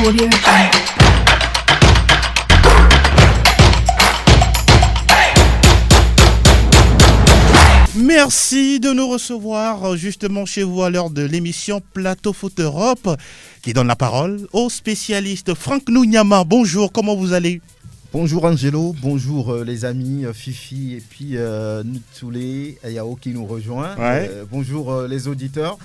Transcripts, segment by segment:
Audio Jungle. Merci de nous recevoir justement chez vous à l'heure de l'émission Plateau Foot Europe qui donne la parole au spécialiste Franck Nounyama. Bonjour, comment vous allez ? Bonjour Angelo, bonjour les amis Fifi et puis Nutsoulé Ayao qui nous rejoint. Ouais. Bonjour les auditeurs,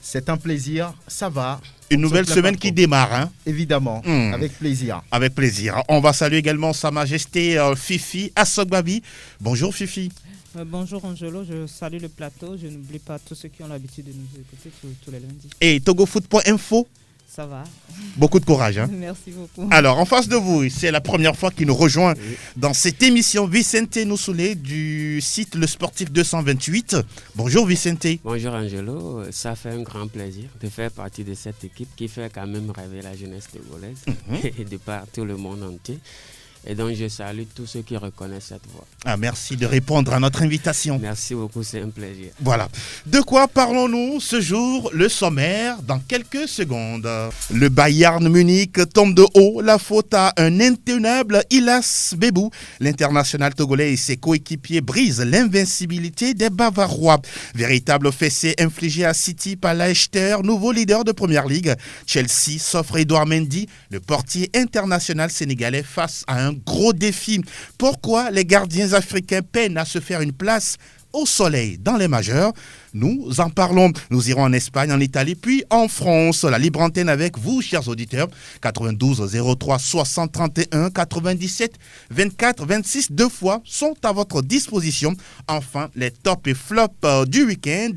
c'est un plaisir, ça va. Une nouvelle semaine qui démarre, hein ? Évidemment, avec plaisir. Avec plaisir. On va saluer également Sa Majesté Fifi Assogbabi. Bonjour Fifi. Bonjour Angelo, je salue le plateau. Je n'oublie pas tous ceux qui ont l'habitude de nous écouter tous les lundis. Et togofoot.info. Ça va. Beaucoup de courage. Hein. Merci beaucoup. Alors, en face de vous, c'est la première fois qu'il nous rejoint dans cette émission Vicente Noussoulé du site Le Sportif 228. Bonjour Vicente. Bonjour Angelo, ça fait un grand plaisir de faire partie de cette équipe qui fait quand même rêver la jeunesse togolaise et de par tout le monde entier. Et donc, je salue tous ceux qui reconnaissent cette voix. Ah, merci de répondre à notre invitation. Merci beaucoup, c'est un plaisir. Voilà. De quoi parlons-nous ce jour ? Le sommaire dans quelques secondes. Le Bayern Munich tombe de haut. La faute à un intenable Ilas Bebou. L'international togolais et ses coéquipiers brisent l'invincibilité des Bavarois. Véritable fessée infligée à City par Leicester, nouveau leader de Première Ligue. Chelsea s'offre Edouard Mendy, le portier international sénégalais, face à un gros défi. Pourquoi les gardiens africains peinent à se faire une place au soleil dans les majeurs? Nous en parlons. Nous irons en Espagne, en Italie, puis en France. La libre antenne avec vous, chers auditeurs. 92 03 60 31 97 24 26 deux fois sont à votre disposition. Enfin, les tops et flops du week-end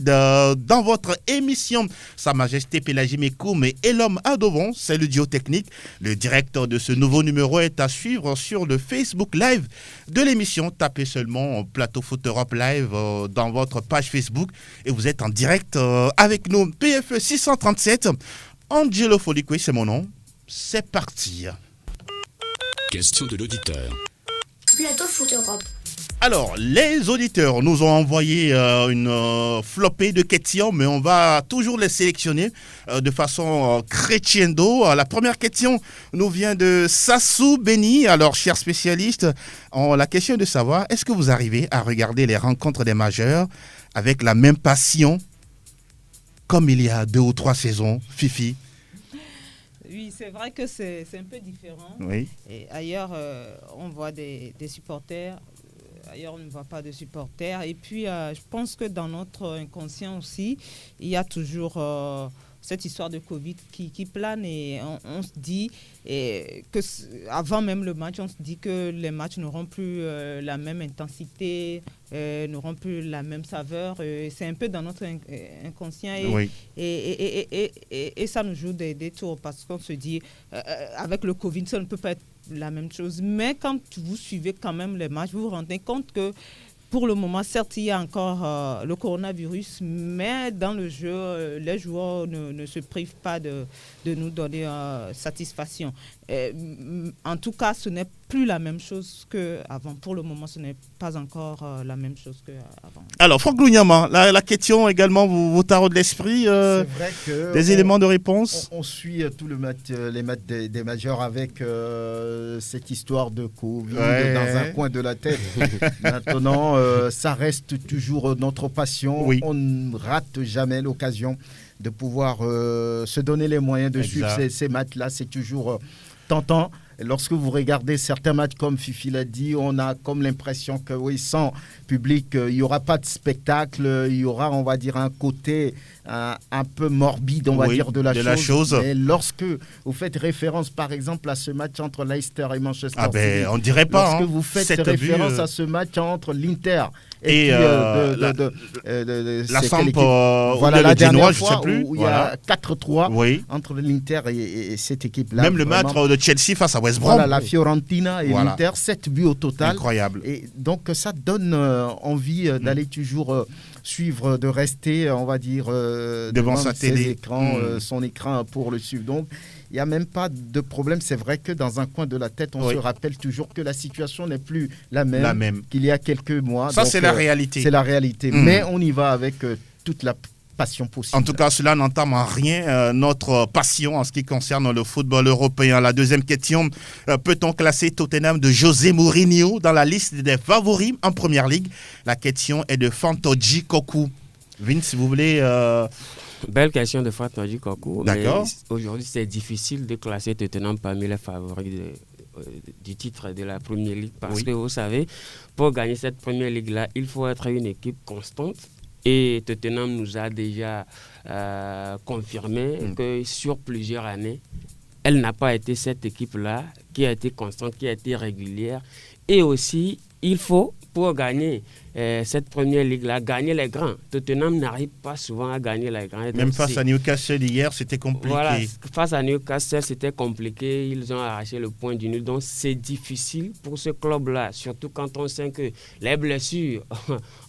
dans votre émission. Sa Majesté Pélagie Mekoum et l'homme Adovon, c'est le duo technique. Le directeur de ce nouveau numéro est à suivre sur le Facebook Live de l'émission. Tapez seulement Plateau Foot Europe Live dans votre page Facebook. Et vous êtes en direct avec nous. PFE 637, Angelo Folicue, c'est mon nom. C'est parti. Question de l'auditeur. Plateau Foot Europe. Alors, les auditeurs nous ont envoyé une flopée de questions, mais on va toujours les sélectionner de façon crescendo. La première question nous vient de Sassou Beni. Alors, chers spécialistes, la question est de savoir, est-ce que vous arrivez à regarder les rencontres des majeurs avec la même passion comme il y a 2 ou 3 saisons, Fifi? Oui, c'est vrai que c'est un peu différent. Oui. Et ailleurs, on voit des supporters. Ailleurs, on ne voit pas de supporters. Et puis, je pense que dans notre inconscient aussi, il y a toujours cette histoire de Covid qui plane. Et on se dit que avant même le match, on se dit que les matchs n'auront plus la même intensité, n'auront plus la même saveur. C'est un peu dans notre inconscient. Et ça nous joue des tours parce qu'on se dit, avec le Covid, ça ne peut pas être la même chose. Mais quand vous suivez quand même les matchs, vous vous rendez compte que pour le moment, certes, il y a encore le coronavirus, mais dans le jeu, les joueurs ne se privent pas de nous donner satisfaction. En tout cas, ce n'est plus la même chose qu'avant. Pour le moment, ce n'est pas encore la même chose qu'avant. Alors, Franck Nounyama, la question également vous taraude l'esprit. C'est vrai que des éléments de réponse. On suit tout les matchs des majeurs avec cette histoire de Covid dans un coin de la tête. Maintenant, ça reste toujours notre passion. Oui. On ne rate jamais l'occasion de pouvoir se donner les moyens de suivre ces matchs-là. C'est toujours tentant. Lorsque vous regardez certains matchs, comme Fifi l'a dit, on a comme l'impression que oui, sans public, il n'y aura pas de spectacle, il y aura, on va dire, un côté un peu morbide, on va dire, de la chose. Mais lorsque vous faites référence, par exemple, à ce match entre Leicester et Manchester City, on dirait pas. Lorsque vous faites référence à ce match entre l'Inter et la Samp, voilà, la dernière fois je sais plus, où il y a 4-3 entre l'Inter et cette équipe-là. Même le match de Chelsea face à West Brom. Voilà, la Fiorentina et l'Inter, 7 buts au total. Incroyable. Et donc, ça donne envie d'aller toujours suivre, de rester, on va dire, devant sa télé. son écran pour le suivre. Donc, il n'y a même pas de problème. C'est vrai que dans un coin de la tête, on se rappelle toujours que la situation n'est plus la même qu'il y a quelques mois. Ça, donc, c'est la réalité. C'est la réalité. Mais on y va avec toute la passion possible. En tout cas, cela n'entame en rien notre passion en ce qui concerne le football européen. La deuxième question, peut-on classer Tottenham de José Mourinho dans la liste des favoris en Première Ligue? La question est de Fantoji Koku. Vince, si vous voulez... Belle question de Fantoji Koku. D'accord. Mais aujourd'hui, c'est difficile de classer Tottenham parmi les favoris du titre de la Première Ligue. Parce que vous savez, pour gagner cette Première Ligue-là, il faut être une équipe constante. Et Tottenham nous a déjà confirmé que sur plusieurs années, elle n'a pas été cette équipe-là qui a été constante, qui a été régulière. Et aussi, il faut, pour gagner cette Première Ligue-là, gagner les grands. Tottenham n'arrive pas souvent à gagner les grands. Même face à Newcastle hier, c'était compliqué. Voilà, face à Newcastle, c'était compliqué. Ils ont arraché le point du nul. Donc, c'est difficile pour ce club-là. Surtout quand on sait que les blessures,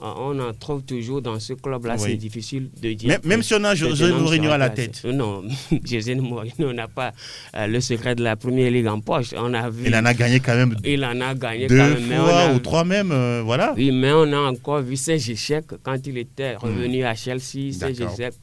on en trouve toujours dans ce club-là. Oui. C'est difficile de dire. Même si on a José Mourinho à la tête. Non, José Mourinho n'a pas le secret de la Première Ligue en poche. On a vu, il en a gagné quand même. Il en a gagné deux quand même. fois ou trois même, voilà. Oui, mais on a encore vu ses échecs quand il était revenu à Chelsea, ses échecs.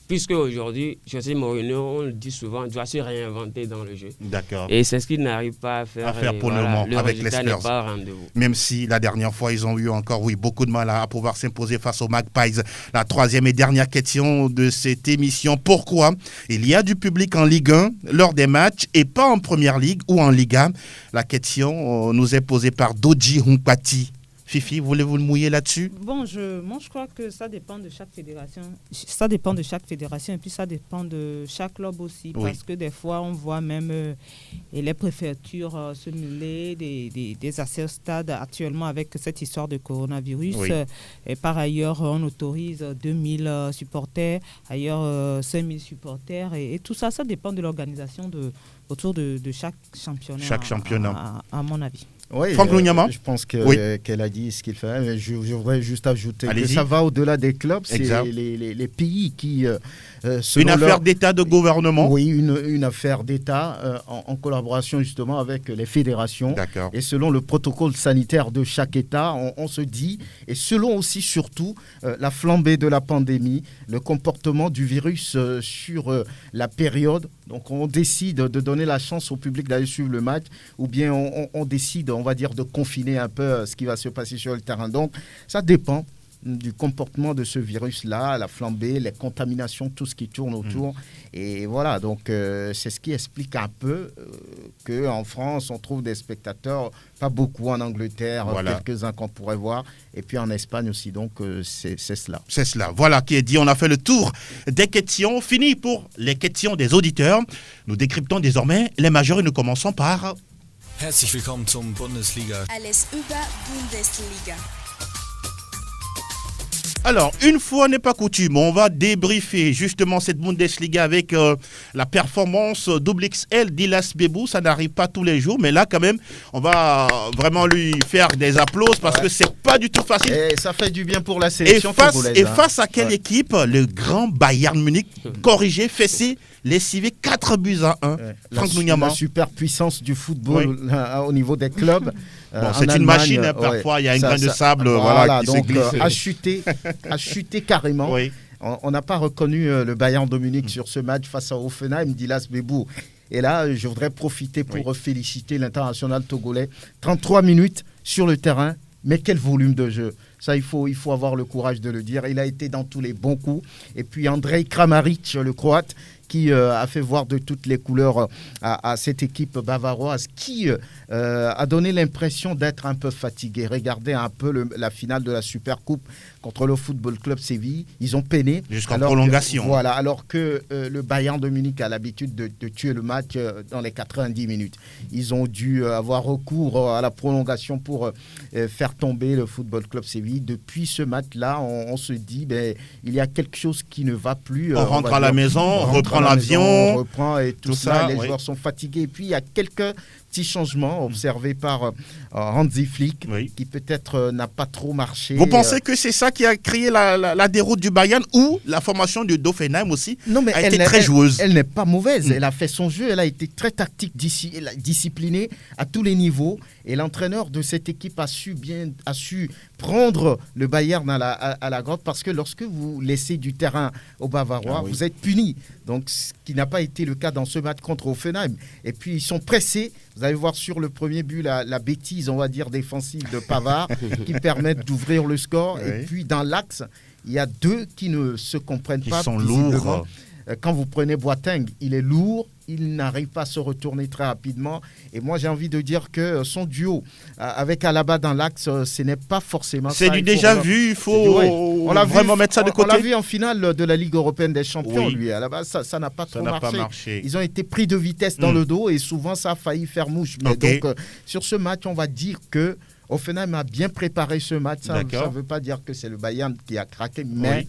Puisque aujourd'hui, José Mourinho, on le dit souvent, doit se réinventer dans le jeu. D'accord. Et c'est ce qu'il n'arrive pas à faire pour le moment avec les Spurs. Pas au rendez-vous. Même si la dernière fois, ils ont eu encore beaucoup de mal à pouvoir s'imposer face aux Magpies. La troisième et dernière question de cette émission. Pourquoi il y a du public en Ligue 1 lors des matchs et pas en Première Ligue ou en Ligue 1? La question nous est posée par Doji Hunkpati. Fifi, voulez-vous le mouiller là-dessus? Bon, moi je crois que ça dépend de chaque fédération. Ça dépend de chaque fédération et puis ça dépend de chaque club aussi. Oui. Parce que des fois, on voit même les préfectures se mêler des accès au stade actuellement avec cette histoire de coronavirus. Oui. Et par ailleurs, on autorise 2000 supporters, ailleurs 5000 supporters. Et tout ça, ça dépend de l'organisation autour de chaque championnat. Chaque championnat. À mon avis. Oui, Franck Lunyama. Je pense qu'elle a dit ce qu'il fait. Mais je voudrais juste ajouter que ça va au-delà des clubs. C'est les pays qui... une affaire d'État, de gouvernement. Oui, une affaire d'État en collaboration justement avec les fédérations. D'accord. Et selon le protocole sanitaire de chaque État, on se dit, et selon aussi surtout la flambée de la pandémie, le comportement du virus sur la période. Donc on décide de donner la chance au public d'aller suivre le match ou bien on décide, on va dire, de confiner un peu ce qui va se passer sur le terrain. Donc ça dépend du comportement de ce virus-là, la flambée, les contaminations, tout ce qui tourne autour. Et voilà, donc c'est ce qui explique un peu qu'en France, on trouve des spectateurs, pas beaucoup en Angleterre, quelques-uns qu'on pourrait voir, et puis en Espagne aussi, donc c'est cela. C'est cela, voilà qui est dit, on a fait le tour des questions, fini pour les questions des auditeurs. Nous décryptons désormais les majeurs et nous commençons par... Herzlich willkommen zum Bundesliga. Alles über Bundesliga. Alors, une fois n'est pas coutume, on va débriefer justement cette Bundesliga avec la performance XXL d'Ilas Bebou. Ça n'arrive pas tous les jours, mais là quand même, on va vraiment lui faire des applaudissements parce que c'est pas du tout facile. Et ça fait du bien pour la sélection togolaise. Et face à quelle équipe? Le grand Bayern Munich, corrigé, fessé, lessivé 4-1. Franck Lunyama. La superpuissance du football au niveau des clubs. Bon, c'est une machine, parfois il y a un grain de sable qui se glisse. A chuté carrément. Oui. On n'a pas reconnu le Bayern de Munich sur ce match face à Hoffenheim d'Ilas Bebou. Et là, je voudrais profiter pour féliciter l'international togolais. 33 minutes sur le terrain, mais quel volume de jeu. Ça, il faut avoir le courage de le dire. Il a été dans tous les bons coups. Et puis Andrej Kramaric, le Croate, qui a fait voir de toutes les couleurs à cette équipe bavaroise qui a donné l'impression d'être un peu fatigué. Regardez un peu la finale de la Supercoupe contre le Football Club Séville. Ils ont peiné. Jusqu'en prolongation. Alors que le Bayern de Munich a l'habitude de tuer le match dans les 90 minutes. Ils ont dû avoir recours à la prolongation pour faire tomber le Football Club Séville. Depuis ce match-là, on se dit il y a quelque chose qui ne va plus. On rentre à la maison, on reprend l'avion. On reprend et tout ça. Les joueurs sont fatigués. Et puis, il y a quelques petit changement observé par Hansi Flick, qui peut-être n'a pas trop marché. Vous pensez que c'est ça qui a créé la déroute du Bayern, ou la formation de Hoffenheim aussi a été très joueuse? Elle n'est pas mauvaise. Elle a fait son jeu. Elle a été très tactique, disciplinée à tous les niveaux. Et l'entraîneur de cette équipe a su prendre le Bayern à la grotte, parce que lorsque vous laissez du terrain aux Bavarois, vous êtes puni. Donc, ce qui n'a pas été le cas dans ce match contre Hoffenheim. Et puis, ils sont pressés. Vous allez voir sur le premier but la bêtise, on va dire, défensive de Pavard qui permettent d'ouvrir le score. Et puis, dans l'axe, il y a deux qui ne se comprennent pas. Ils sont lourds. Quand vous prenez Boateng, il est lourd, il n'arrive pas à se retourner très rapidement. Et moi, j'ai envie de dire que son duo avec Alaba dans l'axe, ce n'est pas forcément ça. C'est du déjà vu, il faut vraiment mettre ça de côté. On l'a vu en finale de la Ligue européenne des champions, lui. Alaba, ça n'a pas trop marché. Ils ont été pris de vitesse dans le dos et souvent, ça a failli faire mouche. Mais donc, sur ce match, on va dire que Hoffenheim a bien préparé ce match. Ça ne veut pas dire que c'est le Bayern qui a craqué, mais...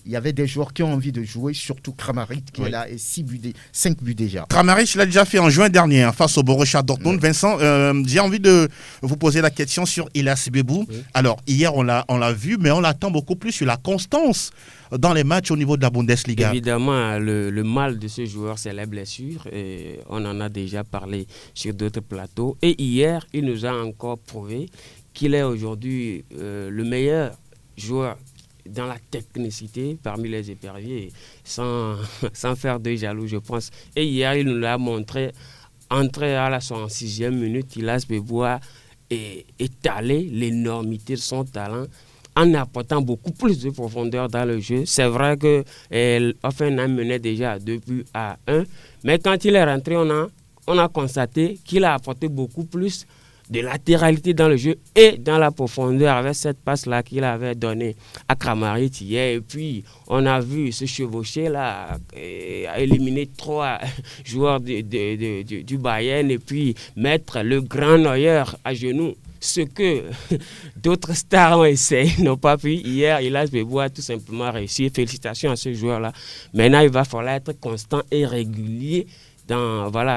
Il y avait des joueurs qui ont envie de jouer, surtout Kramaric qui est là, et 5 buts déjà. Kramaric l'a déjà fait en juin dernier face au Borussia Dortmund. Vincent, j'ai envie de vous poser la question sur Ilas Bebou. Alors, hier, on l'a vu, mais on l'attend beaucoup plus sur la constance dans les matchs au niveau de la Bundesliga. Évidemment, le mal de ce joueur, c'est les blessures. Et on en a déjà parlé sur d'autres plateaux. Et hier, il nous a encore prouvé qu'il est aujourd'hui le meilleur joueur dans la technicité parmi les éperviers, sans faire de jaloux, je pense. Et hier, il nous l'a montré, entré à la 66e minute, Ilas Bebou a étalé l'énormité de son talent en apportant beaucoup plus de profondeur dans le jeu. C'est vrai que Hoffenheim menait déjà 2-1, mais quand il est rentré, on a constaté qu'il a apporté beaucoup plus de latéralité dans le jeu et dans la profondeur avec cette passe-là qu'il avait donnée à Kramaric hier. Et puis, on a vu se chevaucher là, éliminer 3 joueurs du Bayern et puis mettre le grand Neuer à genoux. Ce que d'autres stars ont essayé, n'ont pas pu. Hier, Ilas Bebou a tout simplement réussi. Félicitations à ce joueur-là. Maintenant, il va falloir être constant et régulier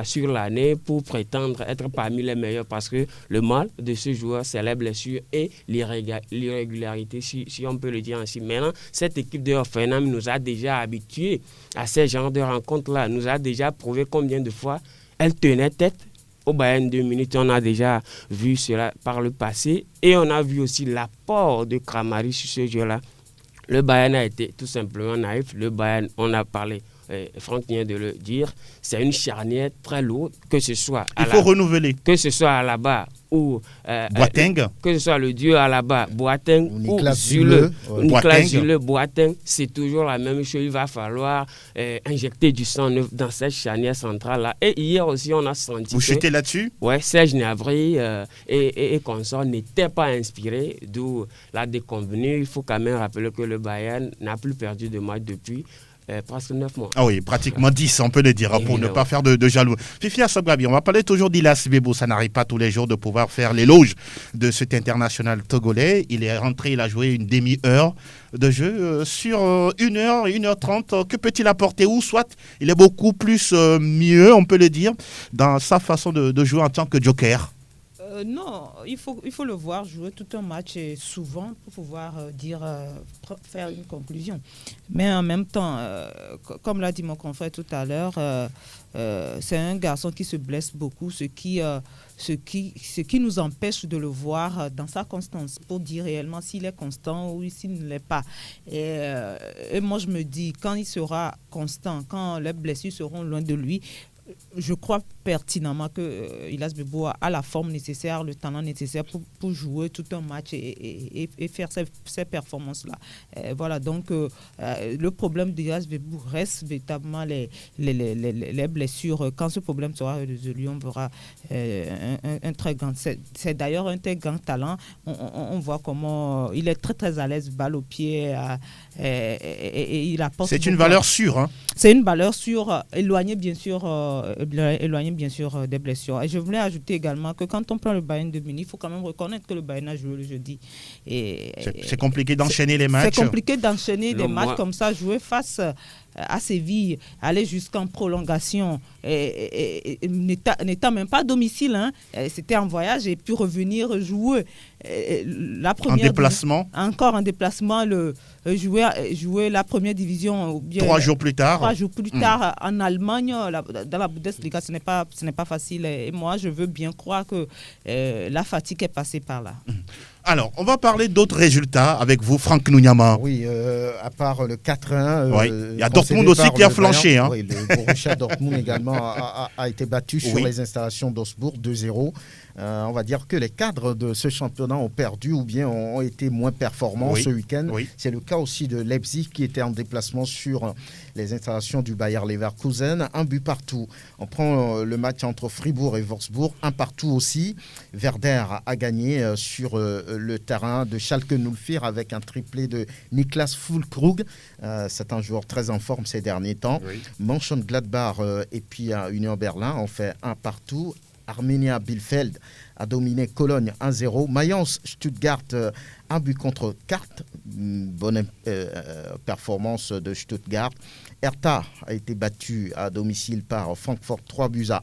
sur l'année pour prétendre être parmi les meilleurs, parce que le mal de ce joueur, c'est les blessures et l'irrégularité, si on peut le dire ainsi. Maintenant, cette équipe de Hoffenheim nous a déjà habitués à ces genres de rencontres-là, nous a déjà prouvé combien de fois elle tenait tête au Bayern 2 minutes. On a déjà vu cela par le passé et on a vu aussi l'apport de Kramaric sur ce jeu-là. Le Bayern a été tout simplement naïf. Le Bayern, on a parlé, Franck vient de le dire, c'est une charnière très lourde, que ce soit renouveler. Que ce soit à la barre ou Boateng, que ce soit le duo à la barre Boateng ou Nicolas Zule, Boateng, c'est toujours la même chose. Il va falloir injecter du sang neuf dans cette charnière centrale là. Et hier aussi, on a senti vous chutez là-dessus. Ouais, Serge Gnabry et consorts n'étaient pas inspirés, d'où la déconvenue. Il faut quand même rappeler que le Bayern n'a plus perdu de match depuis presque 9 mois. Ah oui, pratiquement 10, on peut le dire, pour ne pas faire de jaloux. Fifi Assogabi, on va parler toujours d'Ilas Bebou. Ça n'arrive pas tous les jours de pouvoir faire l'éloge de cet international togolais. Il est rentré, il a joué une demi-heure de jeu sur 1h, 1h30. Que peut-il apporter? Ou soit il est beaucoup plus mieux, on peut le dire, dans sa façon de jouer en tant que joker. Non, il faut le voir jouer tout un match et souvent pour pouvoir faire une conclusion. Mais en même temps, comme l'a dit mon confrère tout à l'heure, c'est un garçon qui se blesse beaucoup, ce qui nous empêche de le voir dans sa constance, pour dire réellement s'il est constant ou s'il ne l'est pas. Et moi, je me dis, quand il sera constant, quand les blessures seront loin de lui, je crois pertinemment que Ilas Bebou a la forme nécessaire, le talent nécessaire pour jouer tout un match et faire ces performances-là. Voilà, donc le problème d'Ilas Bebou reste véritablement les blessures. Quand ce problème sera résolu, on verra un très grand... C'est d'ailleurs un très grand talent. On voit comment il est très très à l'aise, balle au pied, et il apporte... C'est une valeur sûre, hein? C'est une valeur sûre, éloignée bien sûr des blessures. Et je voulais ajouter également que quand on prend le Bayern de Munich, il faut quand même reconnaître que le Bayern a joué le jeudi. C'est compliqué d'enchaîner les matchs. C'est compliqué d'enchaîner des matchs comme ça, jouer face à Séville, aller jusqu'en prolongation, et n'étant même pas à domicile, hein, c'était en voyage et puis revenir jouer. En déplacement. Encore en déplacement, jouer la première division. Ou bien, 3 jours plus tard. 3 jours plus tard en Allemagne, dans la Bundesliga, ce n'est pas facile. Et moi, je veux bien croire que la fatigue est passée par là. Alors, on va parler d'autres résultats avec vous, Franck Nounyama. Oui, à part le 4-1. Oui. Il y a Dortmund aussi qui a flanché. Hein. Oui, le Borussia Dortmund également a été battu sur les installations d'Augsbourg 2-0. On va dire que les cadres de ce championnat ont perdu ou bien ont été moins performants ce week-end. Oui. C'est le cas aussi de Leipzig qui était en déplacement sur les installations du Bayer Leverkusen. 1 but partout. On prend le match entre Fribourg et Wolfsburg. 1 partout aussi. Werder a gagné sur le terrain de Schalke 04 avec un triplé de Niklas Füllkrug. C'est un joueur très en forme ces derniers temps. Oui. Mönchengladbach et puis Union Berlin ont fait 1 partout. Arminia Bielefeld a dominé Cologne 1-0. Mayence Stuttgart 1 but contre 4. Bonne performance de Stuttgart. Hertha a été battu à domicile par Francfort 3-1.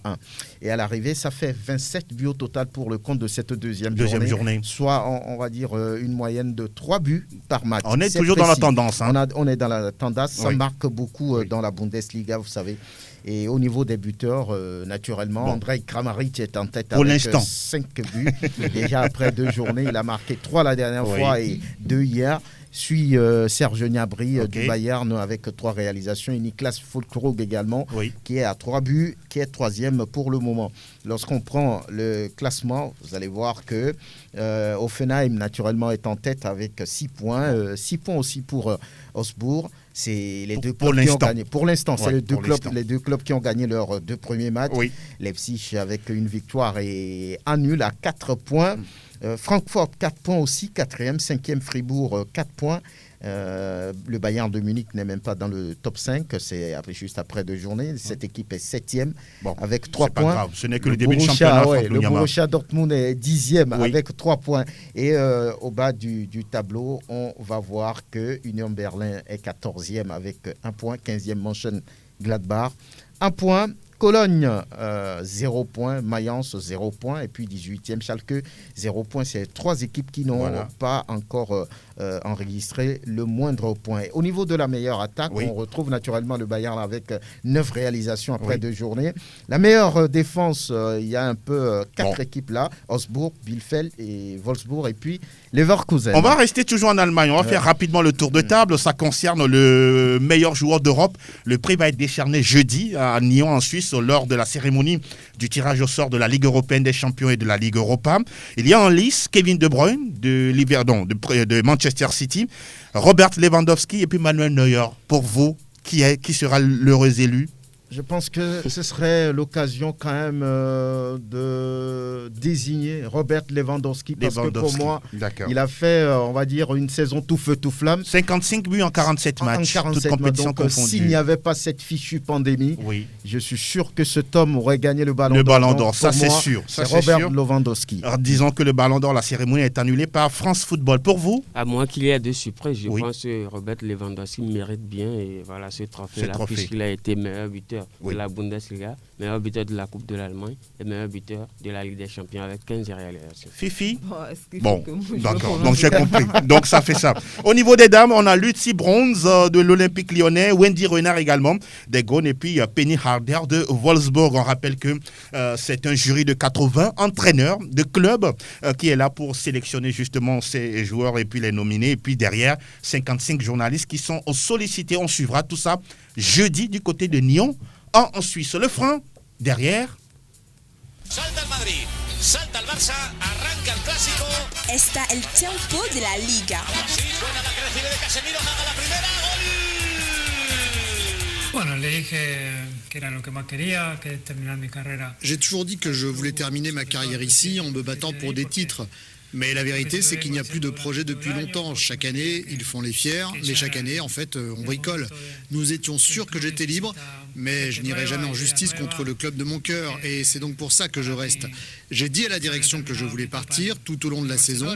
Et à l'arrivée, ça fait 27 buts au total pour le compte de cette deuxième journée. Soit, on va dire, une moyenne de 3 buts par match. On est toujours précis. Dans la tendance. Hein. On est dans la tendance. Ça marque beaucoup dans la Bundesliga, vous savez. Et au niveau des buteurs, naturellement, Andrej Kramaric est en tête avec 5 buts. Déjà après 2 journées, il a marqué 3 la dernière fois et 2 hier. Suit Serge Gnabry du Bayern avec 3 réalisations et Niklas Füllkrug également qui est à 3 buts, qui est 3e pour le moment. Lorsqu'on prend le classement, vous allez voir que Hoffenheim naturellement est en tête avec 6 points. 6 points aussi pour Augsbourg. C'est les deux clubs qui ont gagné. Pour l'instant, c'est les deux clubs qui ont gagné leurs 2 premiers matchs. Oui. Leipzig avec une victoire et un nul à 4 points. Francfort 4 points aussi, 4e, 5e Fribourg 4 points. Le Bayern de Munich n'est même pas dans le top 5, c'est juste après 2 journées. Cette équipe est 7e avec 3 points. Pas grave. Ce n'est que le début de championnat. Le Borussia Dortmund est 10e avec 3 points. Et au bas du tableau, on va voir que Union Berlin est 14e avec 1 point, 15e Mönchengladbach 1 point. Cologne, 0 points. Mayence, 0 points. Et puis 18e, Schalke, 0 points. C'est 3 équipes qui n'ont pas encore enregistré le moindre point. Au niveau de la meilleure attaque, on retrouve naturellement le Bayern avec 9 réalisations après 2 journées. La meilleure défense, il y a un peu 4 équipes là. Augsbourg, Bielefeld et Wolfsburg. Et puis Leverkusen. On va rester toujours en Allemagne. On va faire rapidement le tour de table. Ça concerne le meilleur joueur d'Europe. Le prix va être décerné jeudi à Nyon en Suisse lors de la cérémonie du tirage au sort de la Ligue européenne des champions et de la Ligue Europa. Il y a en lice Kevin De Bruyne de Manchester City, Robert Lewandowski et puis Manuel Neuer. Pour vous, qui sera l'heureux élu? Je pense que ce serait l'occasion quand même de désigner Robert Lewandowski parce que pour moi, il a fait, on va dire, une saison tout feu, tout flamme. 55 buts en 47 matchs, toutes compétitions confondues. S'il n'y avait pas cette fichue pandémie, je suis sûr que cet homme aurait gagné le Ballon d'Or. Le Ballon d'Or, ça c'est sûr. C'est Robert Lewandowski. Alors, disons que le Ballon d'Or, la cérémonie est annulée par France Football. Pour vous? À moins qu'il y ait de surprises, je pense que Robert Lewandowski mérite bien et voilà ce trophée-là, puisqu'il a été meilleur buteur de la Bundesliga, meilleur buteur de la Coupe de l'Allemagne et meilleur buteur de la Ligue des Champions avec 15 réalisations. Fifi? Bon, d'accord, donc j'ai compris. Donc ça fait ça. Au niveau des dames, on a Lucie Bronze de l'Olympique Lyonnais, Wendy Renard également des Gaunes et puis Penny Harder de Wolfsburg. On rappelle que c'est un jury de 80 entraîneurs de clubs qui est là pour sélectionner justement ces joueurs et puis les nominer. Et puis derrière, 55 journalistes qui sont sollicités. On suivra tout ça jeudi du côté de Nyon. En Suisse, le franc, derrière. Salta el Madrid, salta el Barça, arranca el clásico. Está el tiempo de la Liga. Sí, suena la que recibe de Casemiro, haga la primera, gol. Bueno, le dije que era lo que más quería, que terminar mi carrera. J'ai toujours dit que je voulais terminer ma carrière ici en me battant pour des titres. Mais la vérité, c'est qu'il n'y a plus de projet depuis longtemps. Chaque année, ils font les fiers, mais chaque année, en fait, on bricole. Nous étions sûrs que j'étais libre, mais je n'irai jamais en justice contre le club de mon cœur, et c'est donc pour ça que je reste. J'ai dit à la direction que je voulais partir tout au long de la saison,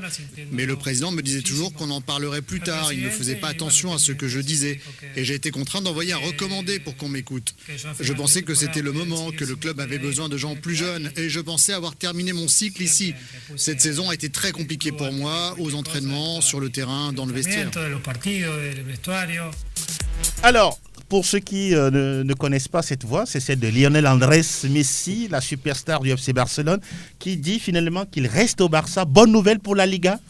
mais le président me disait toujours qu'on en parlerait plus tard. Il ne faisait pas attention à ce que je disais. Et j'ai été contraint d'envoyer un recommandé pour qu'on m'écoute. Je pensais que c'était le moment, que le club avait besoin de gens plus jeunes. Et je pensais avoir terminé mon cycle ici. Cette saison a été très compliquée pour moi, aux entraînements, sur le terrain, dans le vestiaire. Alors, pour ceux qui ne connaissent pas cette voix, c'est celle de Lionel Andrés Messi, la superstar du FC Barcelone, qui dit finalement qu'il reste au Barça. Bonne nouvelle pour la Liga?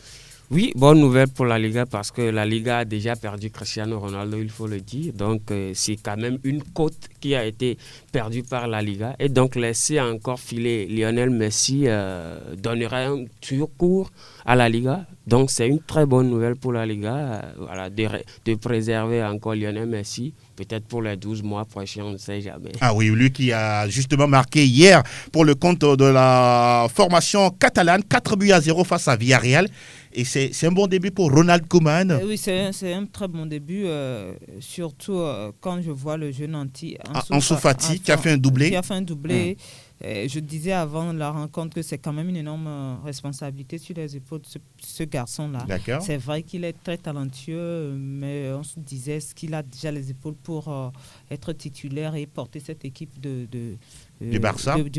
Oui, bonne nouvelle pour la Liga parce que la Liga a déjà perdu Cristiano Ronaldo, il faut le dire. Donc, c'est quand même une côte qui a été perdue par la Liga. Et donc, laisser encore filer Lionel Messi donnerait un surcours à la Liga. Donc, c'est une très bonne nouvelle pour la Liga de préserver encore Lionel Messi. Peut-être pour les 12 mois prochains, on ne sait jamais. Ah oui, lui qui a justement marqué hier pour le compte de la formation catalane, 4-0 face à Villarreal. Et c'est un bon début pour Ronald Koeman. Oui, c'est un très bon début, surtout quand je vois le jeune Ansu Fati qui a fait un doublé. Je disais avant la rencontre que c'est quand même une énorme responsabilité sur les épaules de ce garçon-là. D'accord. C'est vrai qu'il est très talentueux, mais on se disait est-ce qu'il a déjà les épaules pour être titulaire et porter cette équipe du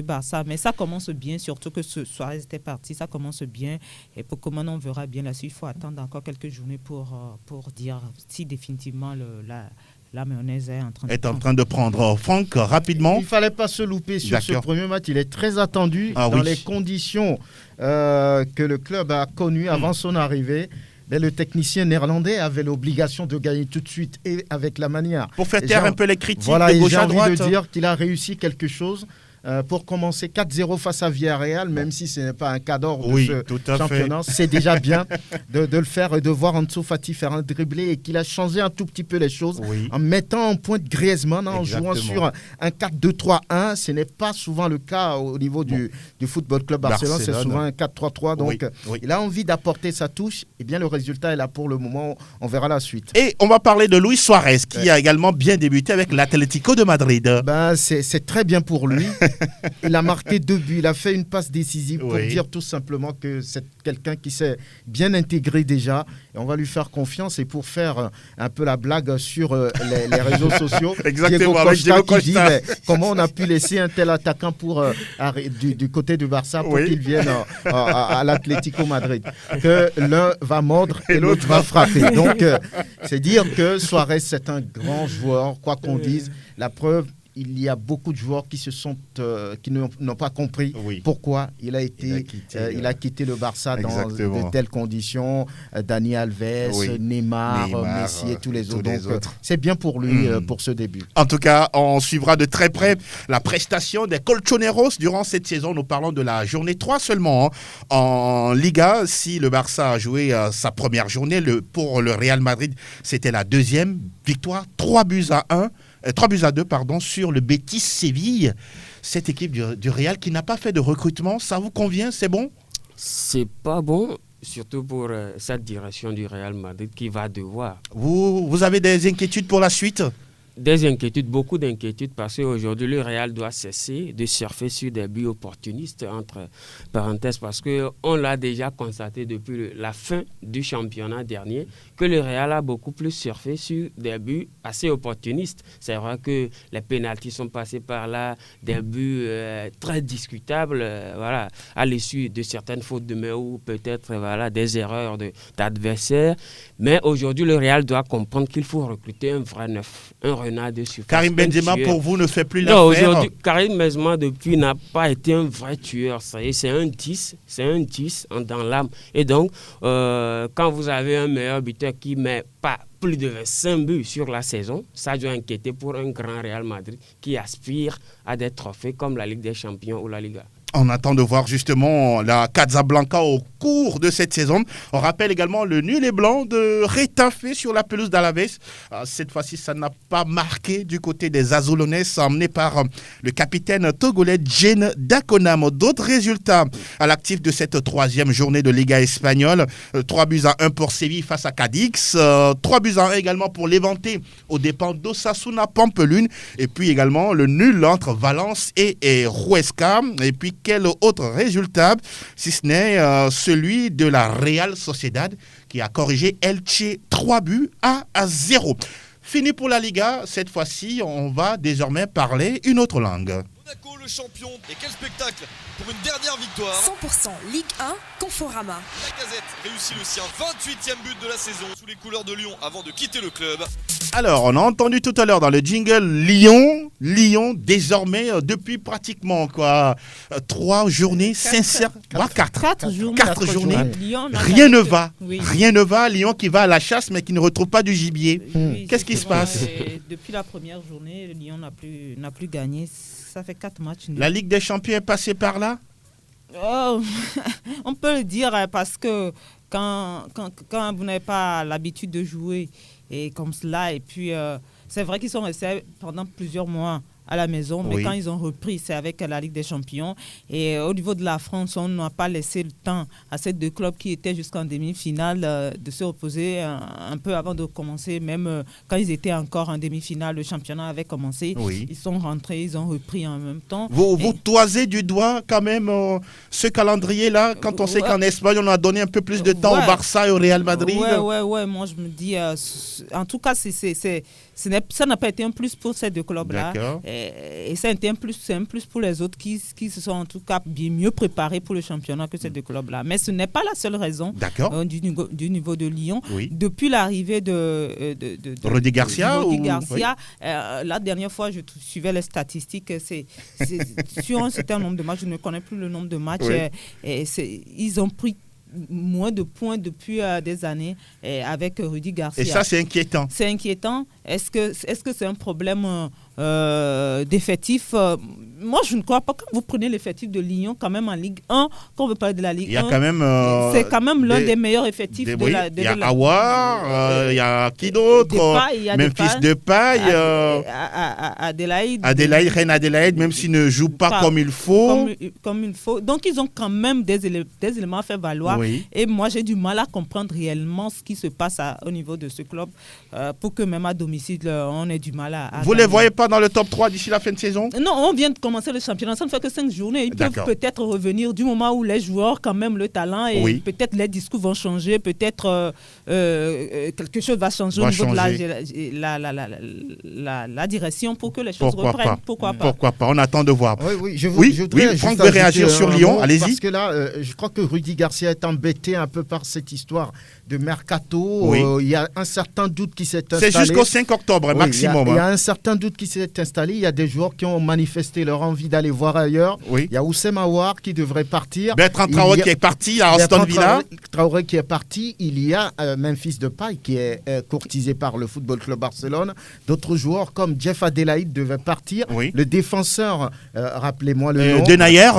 Barça. Mais ça commence bien, surtout que ce soir était parti, ça commence bien. Et pour comment on verra bien la suite, il faut attendre encore quelques journées pour dire si définitivement la mayonnaise est en train de prendre. Franck, rapidement. Il ne fallait pas se louper sur ce premier match. Il est très attendu dans les conditions que le club a connues avant son arrivée. Mais le technicien néerlandais avait l'obligation de gagner tout de suite et avec la manière. Pour faire taire un peu les critiques de gauche à droite. J'ai envie de dire qu'il a réussi quelque chose. Pour commencer 4-0 face à Villarreal, même si ce n'est pas un cadre de ce championnat, c'est déjà bien de le faire et de voir Ansu Fati faire un dribblé et qu'il a changé un tout petit peu les choses en mettant en pointe Griezmann, en jouant sur un 4-2-3-1. Ce n'est pas souvent le cas au niveau du Football Club Barcelone, c'est souvent un 4-3-3. Donc il a envie d'apporter sa touche. Et bien le résultat est là pour le moment, on verra la suite. Et on va parler de Luis Suarez qui a également bien débuté avec l'Atlético de Madrid. C'est très bien pour lui. Il a marqué 2 buts, il a fait une passe décisive pour dire tout simplement que c'est quelqu'un qui s'est bien intégré déjà et on va lui faire confiance. Et pour faire un peu la blague sur les réseaux sociaux, Diego Costa qui dit comment on a pu laisser un tel attaquant du côté du Barça pour qu'il vienne à l'Atlético Madrid, que l'un va mordre et l'autre va frapper. Donc c'est dire que Suarez c'est un grand joueur, quoi qu'on dise. La preuve, il y a beaucoup de joueurs qui n'ont pas compris pourquoi il a quitté le Barça dans de telles conditions. Dani Alves, Neymar, Messi et tous les autres. Donc, c'est bien pour lui pour ce début. En tout cas, on suivra de très près la prestation des Colchoneros durant cette saison. Nous parlons de la journée 3 seulement en Liga. Si le Barça a joué sa première journée, pour le Real Madrid, c'était la deuxième victoire, 3-2 sur le Betis Séville. Cette équipe du Real qui n'a pas fait de recrutement, ça vous convient? C'est bon? C'est pas bon, surtout pour cette direction du Real Madrid qui va devoir. Vous avez des inquiétudes pour la suite? Des inquiétudes, beaucoup d'inquiétudes, parce qu'aujourd'hui, le Real doit cesser de surfer sur des buts opportunistes, entre parenthèses, parce qu'on l'a déjà constaté depuis la fin du championnat dernier, que le Real a beaucoup plus surfé sur des buts assez opportunistes. C'est vrai que les pénaltys sont passés par là, des buts très discutables, à l'issue de certaines fautes de main ou peut-être des erreurs d'adversaires. Mais aujourd'hui, le Real doit comprendre qu'il faut recruter un vrai neuf, un renard de surface. Karim Benzema, pour vous, ne fait plus l'affaire. Non, aujourd'hui, Karim Benzema, depuis, n'a pas été un vrai tueur. C'est un 10 dans l'âme. Et donc, quand vous avez un meilleur buteur qui ne met pas plus de 25 buts sur la saison, ça doit inquiéter pour un grand Real Madrid qui aspire à des trophées comme la Ligue des Champions ou la Liga. On attend de voir justement la Casablanca au cours de cette saison. On rappelle également le nul et blanc de Retafe sur la pelouse d'Alaves. Cette fois-ci, ça n'a pas marqué du côté des Azulones, emmené par le capitaine togolais Jane Dakonam. D'autres résultats à l'actif de cette 3e journée de Liga espagnole. 3-1 pour Séville face à Cadix. 3-1 également pour Levante aux dépens d'Osasuna Pampelune. Et puis également le nul entre Valence et Huesca. Et puis quel autre résultat, si ce n'est celui de la Real Sociedad qui a corrigé Elche 3-0. Fini pour la Liga, cette fois-ci, on va désormais parler une autre langue. Monaco, le champion, et quel spectacle pour une dernière victoire. 100% Ligue 1, Conforama. La Gazette réussit le sien, 28e but de la saison, sous les couleurs de Lyon avant de quitter le club. Alors, on a entendu tout à l'heure dans le jingle Lyon, désormais, depuis pratiquement 3 journées, 4 journées, rien ne va. Oui. Rien ne va. Lyon qui va à la chasse, mais qui ne retrouve pas du gibier. Qu'est-ce qui se passe? Depuis la première journée, Lyon n'a plus gagné. Ça fait 4 matchs. La Ligue des Champions est passée par là? On peut le dire parce que quand vous n'avez pas l'habitude de jouer et comme cela, et puis c'est vrai qu'ils sont restés pendant plusieurs mois à la maison, mais quand ils ont repris, c'est avec la Ligue des Champions. Et au niveau de la France, on n'a pas laissé le temps à ces 2 clubs qui étaient jusqu'en demi-finale de se reposer un peu avant de commencer. Même quand ils étaient encore en demi-finale, le championnat avait commencé. Ils sont rentrés, ils ont repris en même temps. Vous toisez du doigt quand même ce calendrier-là, quand on sait qu'en Espagne, on a donné un peu plus de temps au Barça et au Real Madrid. Ouais. Moi, je me dis, en tout cas, ça n'a pas été un plus pour ces 2 clubs-là. Et ça a été c'est un plus pour les autres qui se sont en tout cas bien mieux préparés pour le championnat que ces 2 clubs-là. Mais ce n'est pas la seule raison du niveau de Lyon. Depuis l'arrivée de Rudy Garcia, la dernière fois, je suivais les statistiques. C'est sur un certain nombre de matchs, je ne connais plus le nombre de matchs. Ils ont pris moins de points depuis des années avec Rudy Garcia. Et ça, c'est inquiétant. C'est inquiétant. Est-ce que c'est un problème d'effectif? Moi, je ne crois pas. Quand vous prenez l'effectif de Lyon, quand même en Ligue 1, quand on veut parler de la Ligue 1, il y a quand même, c'est quand même l'un des meilleurs effectifs de la Ligue 1. Il y a Aouar, il y a qui d'autre? Memphis Depay, Adélaïde, Reine Adélaïde, même s'il ne joue pas comme il faut. Comme il faut. Donc, ils ont quand même des éléments à faire valoir. Et moi, j'ai du mal à comprendre réellement ce qui se passe au niveau de ce club pour que même à domicile, on ait du mal à Vous ne les voyez pas dans le top 3 d'ici la fin de saison? Non, on vient de commencer le championnat, ça ne fait que 5 journées. Ils peuvent peut-être revenir du moment où les joueurs, quand même, le talent, et peut-être les discours vont changer, peut-être quelque chose va changer au niveau de la direction pour que les choses reprennent. Pourquoi pas? On attend de voir. Franck veut réagir sur Lyon, allez-y. Parce que là, je crois que Rudy Garcia est embêté un peu par cette histoire de mercato. Il y a un certain doute qui s'est installé. C'est jusqu'au 5 octobre maximum. Il y a un certain doute qui s'est installé. Il y a des joueurs qui ont manifesté leur envie d'aller voir ailleurs. Il y a Oussem Aouar qui devrait partir. Bertrand Traoré qui est parti à Aston Villa. Traoré qui est parti. Il y a Memphis Depay qui est courtisé par le Football Club Barcelone. D'autres joueurs comme Jeff Adélaïde devaient partir. Le défenseur, rappelez-moi le nom. Denayer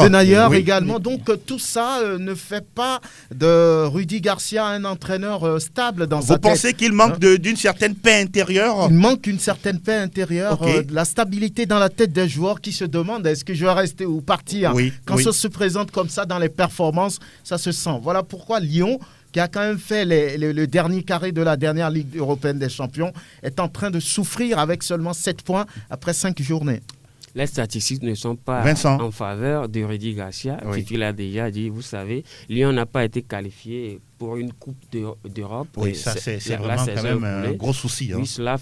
également. Donc tout ça ne fait pas de Rudy Garcia un entraîneur stable dans sa tête. Vous pensez qu'il manque d'une certaine paix intérieure? Il manque une certaine paix intérieure, de la stabilité dans la tête des joueurs qui se demandent est-ce que je vais rester ou partir. Quand ça se présente comme ça dans les performances, ça se sent. Voilà pourquoi Lyon, qui a quand même fait le dernier carré de la dernière Ligue européenne des champions, est en train de souffrir avec seulement 7 points après 5 journées. Les statistiques ne sont pas en faveur de Rudy Garcia. Fifi l'a déjà dit, vous savez, Lyon n'a pas été qualifié pour une Coupe d'Europe. Oui, ça c'est vraiment quand même un gros souci. Oui, cela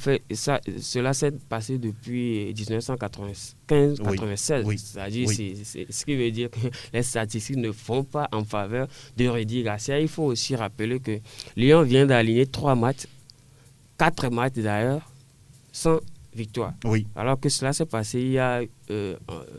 s'est passé depuis 1995-96. C'est-à-dire, c'est ce qui veut dire que les statistiques ne font pas en faveur de Rudy Garcia. Il faut aussi rappeler que Lyon vient d'aligner 4 matchs d'ailleurs, sans victoire. Alors que cela s'est passé il y a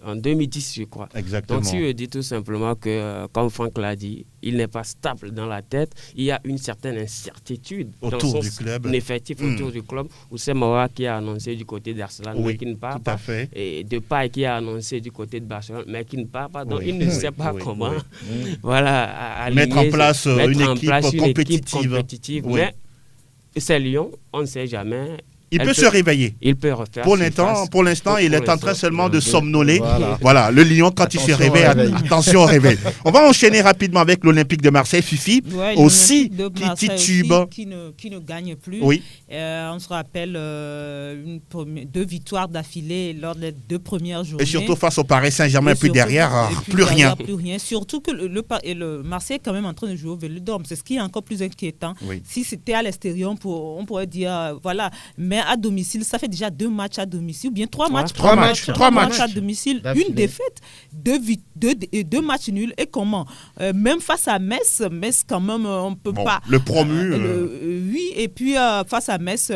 en 2010, je crois. Exactement. Donc, si je dis tout simplement que, comme Franck l'a dit, il n'est pas stable dans la tête, il y a une certaine incertitude autour du club. Effectif autour du club. Oussem Aouar qui a annoncé du côté d'Arsenal, mais qui ne part pas. Et Depay qui a annoncé du côté de Barcelone, mais qui ne part pas. Donc, il ne sait pas comment mettre en place une équipe compétitive. Mais c'est Lyon, on ne sait jamais. Il peut se réveiller. Il peut refaire Pour l'instant, il est en train seulement de somnoler. Voilà, le lion, quand il se réveille, attention au réveil. On va enchaîner rapidement avec l'Olympique de Marseille, Fifi, aussi, qui titube. Qui ne gagne plus. Oui. On se rappelle 2 victoires d'affilée lors des 2 premières journées. Et surtout face au Paris Saint-Germain, puis derrière, plus rien. Surtout que le Marseille est quand même en train de jouer au Vélodrome. C'est ce qui est encore plus inquiétant. Oui. Si c'était à l'extérieur, on pourrait dire, voilà. Mais à domicile, ça fait déjà 2 matchs à domicile, ou bien 3 matchs. 3 matchs à domicile, une défaite, 2 matchs nuls. Et comment même face à Metz quand même, on peut pas. Le promu. Oui, et puis face à Metz,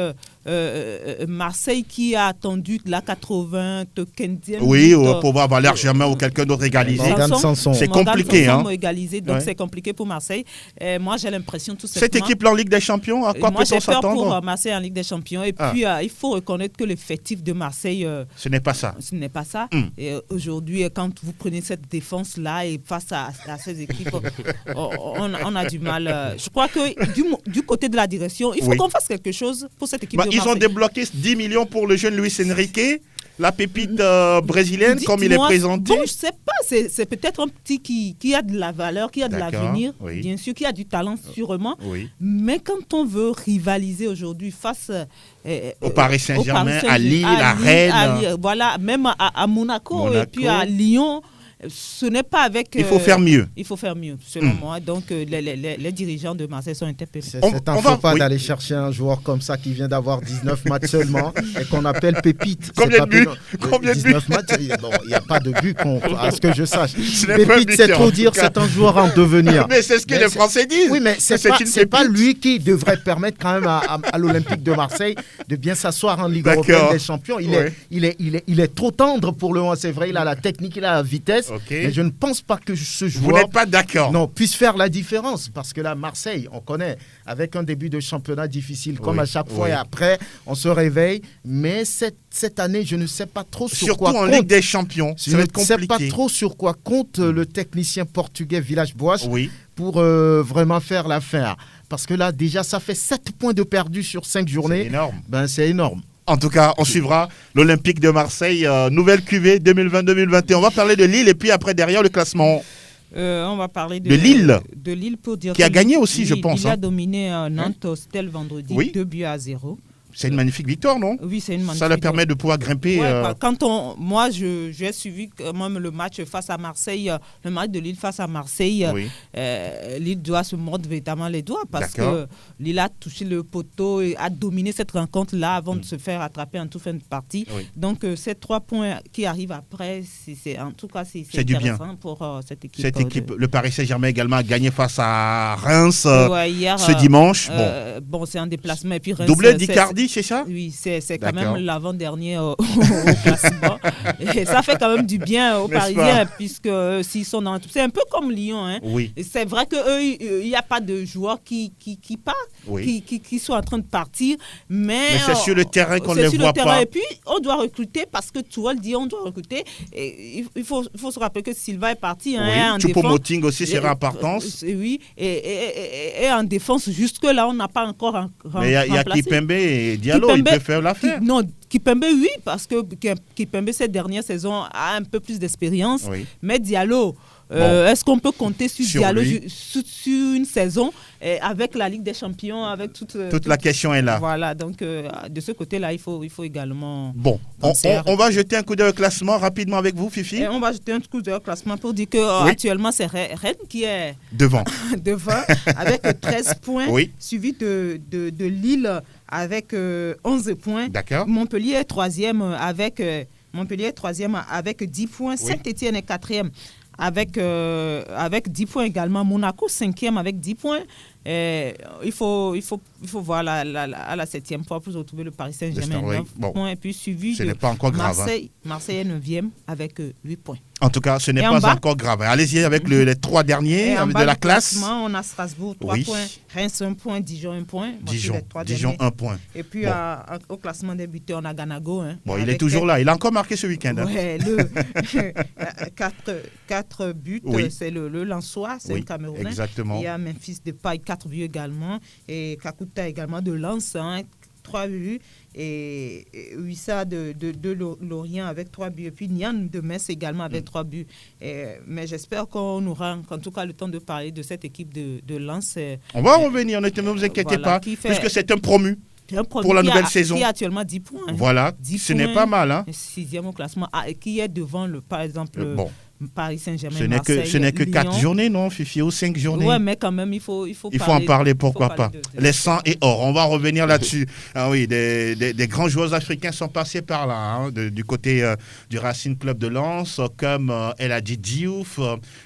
Marseille qui a attendu la 95e. Oui, pour pouvoir Valère Germain ou quelqu'un d'autre égaliser. C'est compliqué. Égalisé, donc c'est compliqué pour Marseille. Moi, j'ai l'impression tout simplement. Cette équipe-là en Ligue des Champions, à quoi peut-on s'attendre? Moi, j'ai peur pour Marseille en Ligue des Champions. Et puis, il faut reconnaître que l'effectif de Marseille... ce n'est pas ça. Ce n'est pas ça. Et aujourd'hui, quand vous prenez cette défense-là et face à ces équipes, on a du mal. Je crois que du côté de la direction, il faut qu'on fasse quelque chose pour cette équipe de Marseille. Ils ont débloqué 10 millions pour le jeune Luis Enrique, la pépite brésilienne, comme il est présenté. Bon, je ne sais pas, c'est peut-être un petit qui a de la valeur, qui a de l'avenir, bien sûr, qui a du talent sûrement. Oui. Mais quand on veut rivaliser aujourd'hui face au Paris Saint-Germain, à Lille, à Rennes, voilà, même à Monaco et puis à Lyon, ce n'est pas avec... il faut faire mieux. Il faut faire mieux, selon moi. Donc, les dirigeants de Marseille sont interpellés. C'est un faux pas d'aller chercher un joueur comme ça qui vient d'avoir 19 matchs seulement et qu'on appelle pépite. Combien de buts? 19 matchs, il n'y a pas de but, à ce que je sache. Pépite, c'est trop dire, c'est un joueur en devenir. Mais c'est ce que les Français disent. Oui, mais c'est pas lui qui devrait permettre quand même à l'Olympique de Marseille de bien s'asseoir en Ligue européenne des champions. Il est trop tendre pour le moment, c'est vrai. Il a la technique, il a la vitesse. Mais je ne pense pas que ce joueur... Vous n'êtes pas d'accord? Non, puisse faire la différence. Parce que là, Marseille, on connaît, avec un début de championnat difficile, comme à chaque fois, et après, on se réveille. Mais cette année, je ne sais pas trop sur quoi compte. Surtout en Ligue des Champions, ça va être compliqué. Je ne sais pas trop sur quoi compte le technicien portugais Villas-Boas pour vraiment faire l'affaire. Parce que là, déjà, ça fait 7 points de perdu sur 5 journées. C'est énorme. C'est énorme. En tout cas, on suivra l'Olympique de Marseille, nouvelle QV 2020-2021. On va parler de Lille et puis après, derrière, le classement. On va parler de Lille. De Lille pour dire qui a gagné aussi, je pense. Il a dominé Nantes Hostel vendredi, 2-0. C'est une magnifique victoire, non? Oui, c'est une magnifique victoire. Ça leur permet de pouvoir grimper. Moi, j'ai suivi quand même le match face à Marseille, le match de Lille face à Marseille. Lille doit se mordre véritablement les doigts parce que Lille a touché le poteau et a dominé cette rencontre-là avant de se faire attraper en toute fin de partie. Donc, ces 3 points qui arrivent après, en tout cas, c'est intéressant pour cette équipe. Le Paris Saint-Germain également a gagné face à Reims hier, ce dimanche. Bon, c'est un déplacement. Et puis Reims, doublé d'Icardi. C'est ça? Oui, c'est quand même l'avant-dernier au classement. Et ça fait quand même du bien aux Parisiens, puisque s'ils sont dans... C'est un peu comme Lyon. Hein. Oui. C'est vrai qu'eux, il n'y a pas de joueurs qui partent, qui sont en train de partir. Mais c'est sur le terrain qu'on ne les voit pas. Et puis, on doit recruter, parce que tu vois le dire, on doit recruter. Et il faut se rappeler que Silva est parti. Hein, Choupo-Moting aussi sera importance. Oui, et en défense, jusque-là, on n'a pas encore mais il y a Kipembe et Diallo, il peut faire l'affaire. Non, Kipembe, oui, parce que Kipembe, cette dernière saison, a un peu plus d'expérience. Mais Diallo, est-ce qu'on peut compter sur Diallo sur une saison avec la Ligue des Champions, avec toute la question est là. Voilà, donc de ce côté-là, il faut également... Bon, on va jeter un coup d'œil au classement rapidement avec vous, Fifi. On va jeter un coup d'œil au classement pour dire qu'actuellement, c'est Rennes qui est... Devant, avec 13 points, suivi de Lille avec 11 points. D'accord. Montpellier est troisième avec 10 points. Saint-Étienne est quatrième avec 10 points également. Monaco, 5e avec 10 points. Il faut voir à la 7e fois pour retrouver le Paris Saint-Germain. 9 points. Et puis suivi de pas encore grave, Marseille est 9e avec 8 points. En tout cas, ce n'est pas encore grave. Allez-y avec les 3 derniers de la classe. On a Strasbourg, 3 points. Reims, 1 point. Dijon, 1 point. Dijon, 1 point. Et puis, au classement des buteurs, on a Ganago. Il est toujours là. Il a encore marqué ce week-end. Oui, 4 buts. C'est le Lensois, c'est le Camerounais. Exactement. Il y a Memphis Depay, 4 buts également. Et Kakuta également de Lens, 3 buts. Et Wissa de Lorient avec 3 buts. Et puis Nian de Metz également avec 3 buts. Mais j'espère qu'on aura en tout cas le temps de parler de cette équipe de Lens. On va revenir, ne vous inquiétez pas, puisque c'est un promu. Pour la nouvelle saison. Qui a actuellement 10 points. Voilà, 10 n'est pas mal. 6e au classement. Qui est devant, par exemple, Paris Saint-Germain, ce n'est que 4 journées, non, Fifi, ou 5 journées. Oui, mais quand même, il faut en parler, pourquoi pas. Les 100 et or, on va revenir là-dessus. Ah oui, des grands joueurs africains sont passés par là, du côté du Racing Club de Lens, comme El Hadji Diouf,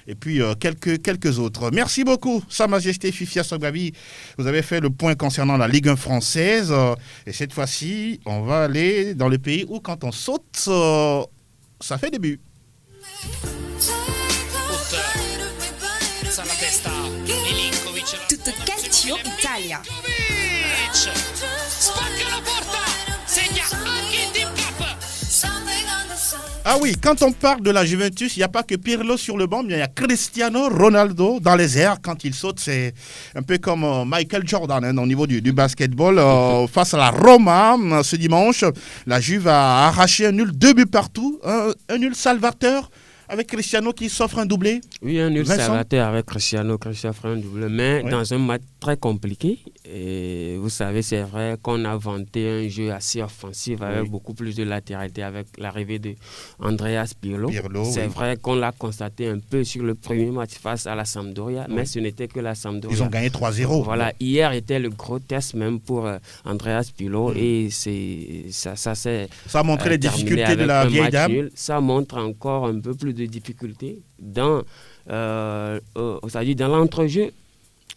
et puis quelques autres. Merci beaucoup, Sa Majesté Fifi Assogbavi. Vous avez fait le point concernant la Ligue 1 française, et cette fois-ci, on va aller dans le pays où quand on saute, ça fait début. Tutto Calcio Italia. Ah oui, quand on parle de la Juventus, il n'y a pas que Pirlo sur le banc, mais il y a Cristiano Ronaldo dans les airs. Quand il saute, c'est un peu comme Michael Jordan au niveau du basketball. Face à la Roma, ce dimanche, la Juve a arraché un nul, 2 buts partout. Un nul salvateur avec Cristiano qui s'offre un doublé. Oui, un nul salvateur avec Cristiano s'offre un doublé, mais dans un match très compliqué. Et vous savez, c'est vrai qu'on a vanté un jeu assez offensif avec beaucoup plus de latéralité avec l'arrivée de Andreas Pirlo. C'est vrai qu'on l'a constaté un peu sur le premier match face à la Sampdoria, mais ce n'était que la Sampdoria. Ils ont gagné 3-0. Voilà, hier était le gros test même pour Andreas Pirlo et ça a montré les difficultés de la vieille dame. Nul. Ça montre encore un peu plus de difficultés dans l'entrejeu.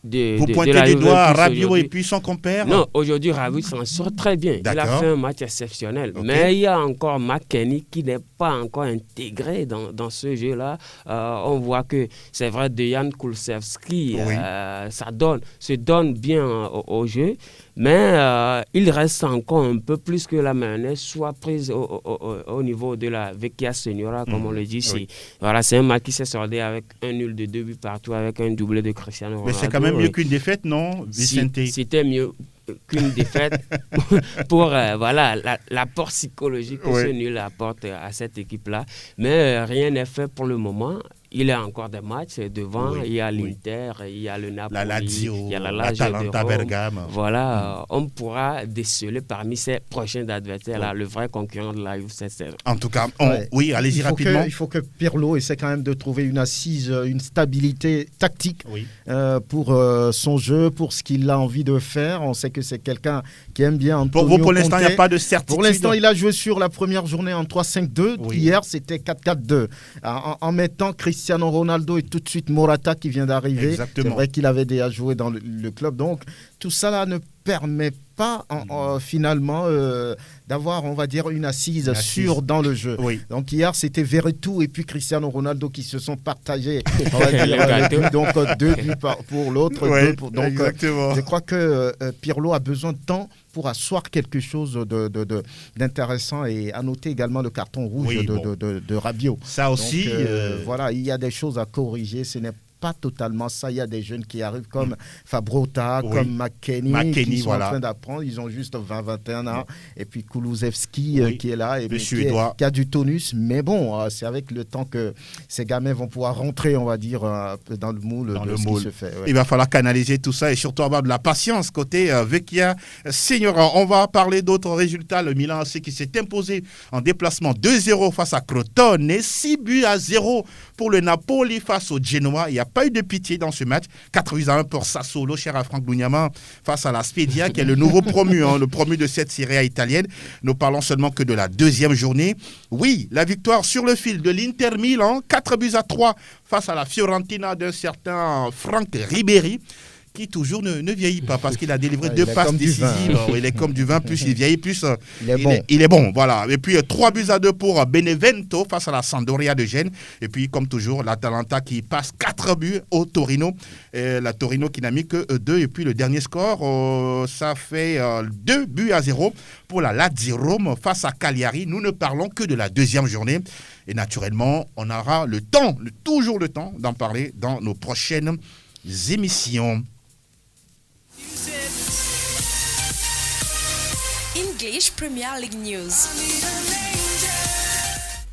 Vous pointez du doigt Rabiot et puis son compère? Non, aujourd'hui Rabiot s'en sort très bien. Il a fait un match exceptionnel. Mais il y a encore McKennie qui n'est pas encore intégré dans ce jeu-là. On voit que c'est vrai, Dejan Kulusevski se donne bien au jeu. Mais il reste encore un peu plus que la mayonnaise soit prise au niveau de la Vecchia Signora, comme on le dit. C'est un match qui s'est soldé avec un nul de 2 buts partout, avec un doublé de Cristiano Ronaldo. Mais c'est quand même mieux qu'une défaite, non, Vicente? C'était mieux qu'une défaite pour l'apport psychologique que ce nul apporte à cette équipe-là. Mais rien n'est fait pour le moment. Il y a encore des matchs devant. Il y a l'Inter, il y a le Napoli, la Lazio, il y a la Lazio de Rome. Bergame. Voilà, on pourra déceler parmi ces prochains adversaires le vrai concurrent de la Juve cette saison. En tout cas, allez-y rapidement. Il faut que Pirlo essaie quand même de trouver une assise, une stabilité tactique pour son jeu, pour ce qu'il a envie de faire. On sait que c'est quelqu'un qui aime bien Antonio Conte. Pour l'instant, il n'y a pas de certitude. Pour l'instant, il a joué sur la première journée en 3-5-2. Hier, c'était 4-4-2. En mettant Cristiano Ronaldo et tout de suite Morata qui vient d'arriver. Exactement. C'est vrai qu'il avait déjà joué dans le club. Donc, tout ça là ne permet pas finalement d'avoir, on va dire, une assise sûre dans le jeu. Donc hier, c'était Veretout et puis Cristiano Ronaldo qui se sont partagés, on va dire, donc 2 buts pour l'autre. Donc je crois que Pirlo a besoin de temps pour asseoir quelque chose d'intéressant, et à noter également le carton rouge de Rabiot. Ça aussi. Donc, voilà, il y a des choses à corriger. Ce n'est pas totalement ça. Il y a des jeunes qui arrivent comme Fabrota, comme McKennie qui sont en train d'apprendre. Ils ont juste 20-21 ans. Et puis Kulusevski qui est là et qui a du tonus. Mais bon, c'est avec le temps que ces gamins vont pouvoir rentrer, on va dire, dans le moule ce qui se fait. Il va falloir canaliser tout ça et surtout avoir de la patience côté Vecchia Signora. On va parler d'autres résultats. Le Milan AC qui s'est imposé en déplacement 2-0 face à Crotone et 6-0 pour le Napoli face au Genoa. Il n'y a pas eu de pitié dans ce match. 4-1 pour Sassuolo, cher à Franck Bougnama, face à la Spedia, qui est le nouveau promu, le promu de cette Serie A italienne. Nous parlons seulement que de la deuxième journée. Oui, la victoire sur le fil de l'Inter Milan, 4-3 face à la Fiorentina d'un certain Franck Ribéry, qui toujours ne vieillit pas parce qu'il a délivré 2 passes décisives. Il est comme du vin, plus il vieillit, plus il est bon. Voilà. Et puis 3-2 pour Benevento face à la Sampdoria de Gênes. Et puis comme toujours, l'Atalanta qui passe 4 buts au Torino. Et la Torino qui n'a mis que 2. Et puis le dernier score, ça fait 2-0 pour la Lazio Rome face à Cagliari. Nous ne parlons que de la deuxième journée. Et naturellement, on aura toujours le temps d'en parler dans nos prochaines émissions. English Premier League News.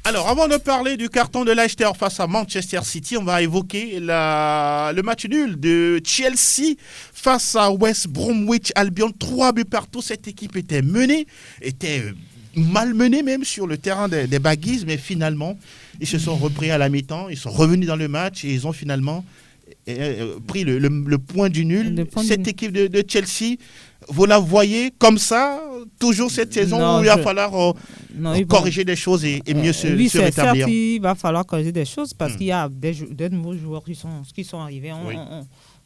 Alors, avant de parler du carton de Leicester face à Manchester City, on va évoquer le match nul de Chelsea face à West Bromwich Albion. 3 buts partout. Cette équipe était malmenée même sur le terrain des Baggies, mais finalement, ils se sont repris à la mi-temps, ils sont revenus dans le match et ils ont finalement pris le point du nul. Cette équipe de Chelsea, vous la voyez comme ça, toujours cette saison où il va falloir corriger des choses et mieux se rétablir. Certes, il va falloir corriger des choses parce qu'il y a des nouveaux joueurs qui sont arrivés.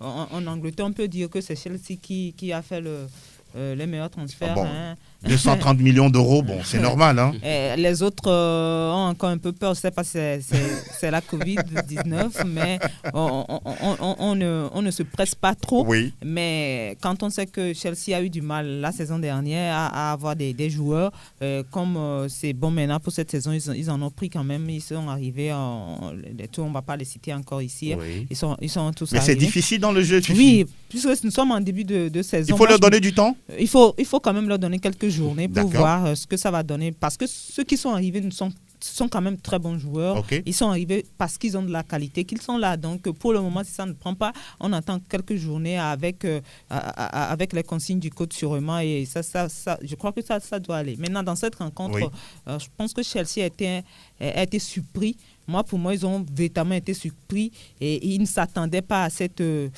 En Angleterre, on peut dire que c'est Chelsea qui a fait les meilleurs transferts. 230 millions d'euros, bon, c'est normal. Hein. Les autres ont encore un peu peur. Je ne sais pas si c'est la Covid-19, mais on ne se presse pas trop. Oui. Mais quand on sait que Chelsea a eu du mal la saison dernière à avoir des joueurs, comme c'est bon maintenant pour cette saison, ils en ont pris quand même. Ils sont arrivés, on ne va pas les citer encore ici. Oui. Ils sont tous arrivés. Mais c'est difficile dans le jeu, Oui, puisque nous sommes en début de saison. Il faut leur donner du temps. Il faut quand même leur donner quelques journées pour voir ce que ça va donner. Parce que ceux qui sont arrivés sont quand même très bons joueurs. Okay. Ils sont arrivés parce qu'ils ont de la qualité, qu'ils sont là. Donc, pour le moment, si ça ne prend pas, on attend quelques journées avec les consignes du coach sûrement. Et ça, je crois que ça doit aller. Maintenant, dans cette rencontre, je pense que Chelsea a été surpris. Pour moi, ils ont véritablement été surpris et ils ne s'attendaient pas à cette... qu'est-ce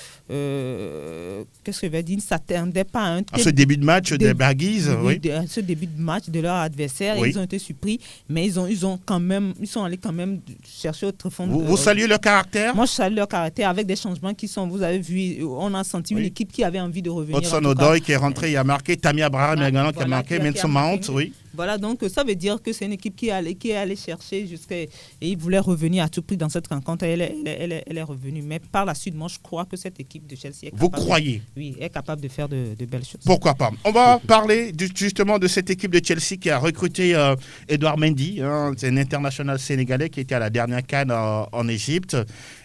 que je vais dire? Ils ne s'attendaient pas à ce début de match des Baggies. À ce début de match de leur adversaire. Ils ont été surpris, mais ils sont allés quand même chercher autre fond. Vous saluez leur caractère? Moi, je salue leur caractère avec des changements qui sont... Vous avez vu, on a senti une équipe qui avait envie de revenir. Hudson-Odoi qui est rentré, il a marqué. Tammy Abraham également qui a marqué. Mason Mount, oui. Voilà, donc ça veut dire que c'est une équipe qui est allée chercher et ils voulaient revenir à tout prix dans cette rencontre. Elle est revenue. Mais par la suite, moi, je crois que cette équipe de Chelsea est capable... Vous croyez? Oui, est capable de faire de belles choses. Pourquoi pas? On va parler justement de cette équipe de Chelsea qui a recruté Edouard Mendy. C'est un international sénégalais qui était à la dernière CAN en Égypte.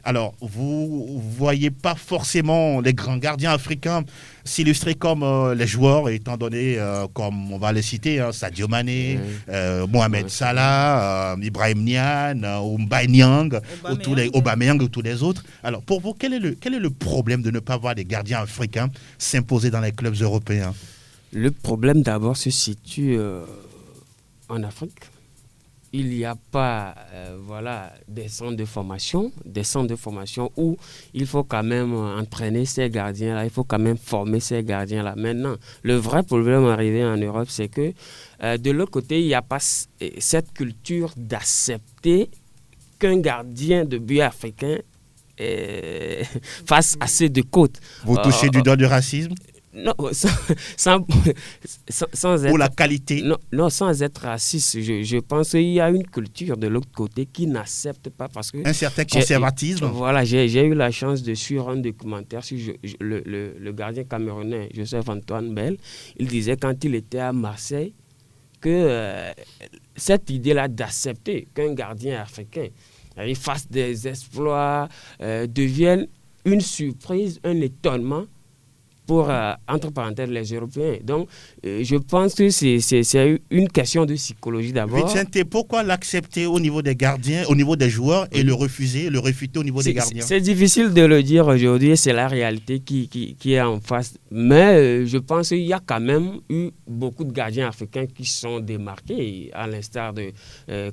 Alors, vous ne voyez pas forcément les grands gardiens africains s'illustrer comme les joueurs, étant donné, comme on va les citer, Sadio Mané, Mohamed Salah, Ibrahim Niane, Mbaye Niang, Aubameyang ou tous les autres. Alors, pour vous, quel est le problème de ne pas voir des gardiens africains s'imposer dans les clubs européens? Le problème, d'abord, se situe en Afrique. Il n'y a pas des centres de formation où il faut quand même entraîner ces gardiens-là, il faut quand même former ces gardiens-là. Maintenant, le vrai problème arrivé en Europe, c'est que de l'autre côté, il n'y a pas cette culture d'accepter qu'un gardien de but africain fasse assez de côtes. Vous touchez du doigt du racisme? Non, sans être... Pour la qualité. Non, sans être raciste. Je pense qu'il y a une culture de l'autre côté qui n'accepte pas parce que... Un certain conservatisme. Voilà, j'ai eu la chance de suivre un documentaire sur le gardien camerounais, Joseph-Antoine Bell. Il disait quand il était à Marseille que cette idée-là d'accepter qu'un gardien africain fasse des exploits devienne une surprise, un étonnement pour, entre parenthèses, les Européens. Donc, je pense que c'est une question de psychologie d'abord. Vicente, pourquoi l'accepter au niveau des gardiens, au niveau des joueurs, et le refuser, le réfuter au niveau des gardiens? C'est difficile de le dire aujourd'hui, c'est la réalité qui est en face. Mais je pense qu'il y a quand même eu beaucoup de gardiens africains qui sont démarqués, à l'instar de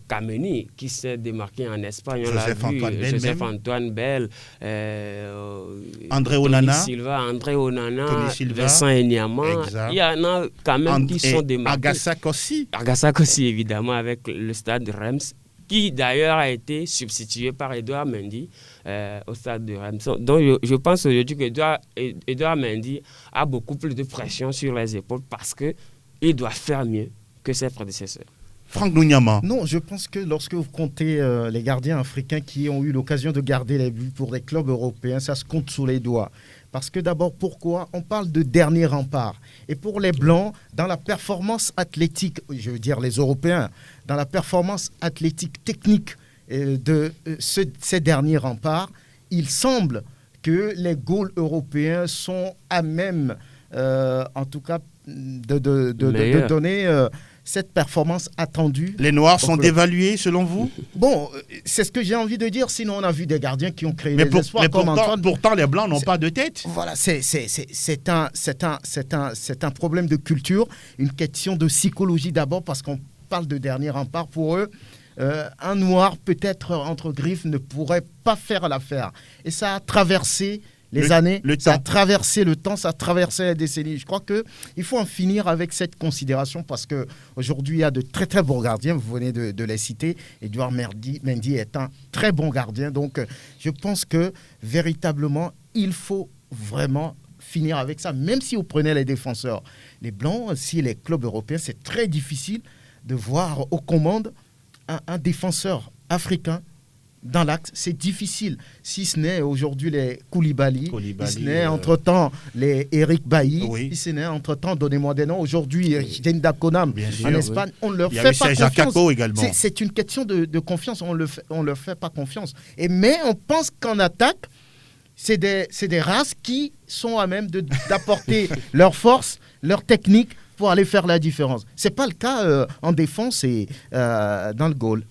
Kameni, qui s'est démarqué en Espagne. Joseph-Antoine Bell, André Onana, André Onana, Vincent Enyama. Il y en a quand même qui sont démarqués. Agassak aussi, évidemment, avec le stade de Reims, qui d'ailleurs a été substitué par Edouard Mendy au stade de Reims. Donc je pense aujourd'hui qu'Edouard Mendy a beaucoup plus de pression sur les épaules parce qu'il doit faire mieux que ses prédécesseurs. Franck Nounyama. Non, je pense que lorsque vous comptez les gardiens africains qui ont eu l'occasion de garder les buts pour des clubs européens, ça se compte sous les doigts. Parce que d'abord, pourquoi? On parle de dernier rempart. Et pour les Blancs, dans la performance athlétique, je veux dire les Européens, dans la performance athlétique technique de ces derniers remparts, il semble que les goals européens sont à même en tout cas, de donner cette performance attendue. Les Noirs sont dévalués selon vous? Bon, c'est ce que j'ai envie de dire. Sinon, on a vu des gardiens qui ont créé des espoirs. Mais comme Antoine. Pourtant, les Blancs n'ont pas de tête. Voilà, c'est un problème de culture, une question de psychologie d'abord, parce qu'on parle de dernier rempart pour eux. Un Noir, peut-être entre griffes, ne pourrait pas faire l'affaire. Et ça a traversé les années, ça a traversé le temps, ça a traversé la décennie. Je crois qu'il faut en finir avec cette considération parce qu'aujourd'hui, il y a de très très bons gardiens, vous venez de les citer. Edouard Mendy est un très bon gardien. Donc, je pense que véritablement, il faut vraiment finir avec ça. Même si vous prenez les défenseurs, les Blancs, si les clubs européens, c'est très difficile de voir aux commandes un défenseur africain dans l'axe, c'est difficile. Si ce n'est aujourd'hui les Koulibaly, si ce n'est entre-temps les Eric Bailly, si ce n'est entre-temps, donnez-moi des noms, aujourd'hui Jenda Konam en Espagne, on ne leur fait pas confiance. Également. C'est une question de confiance, on leur fait pas confiance. Mais on pense qu'en attaque, c'est des races qui sont à même d'apporter leur force, leur technique pour aller faire la différence. Ce n'est pas le cas en défense et dans le goal.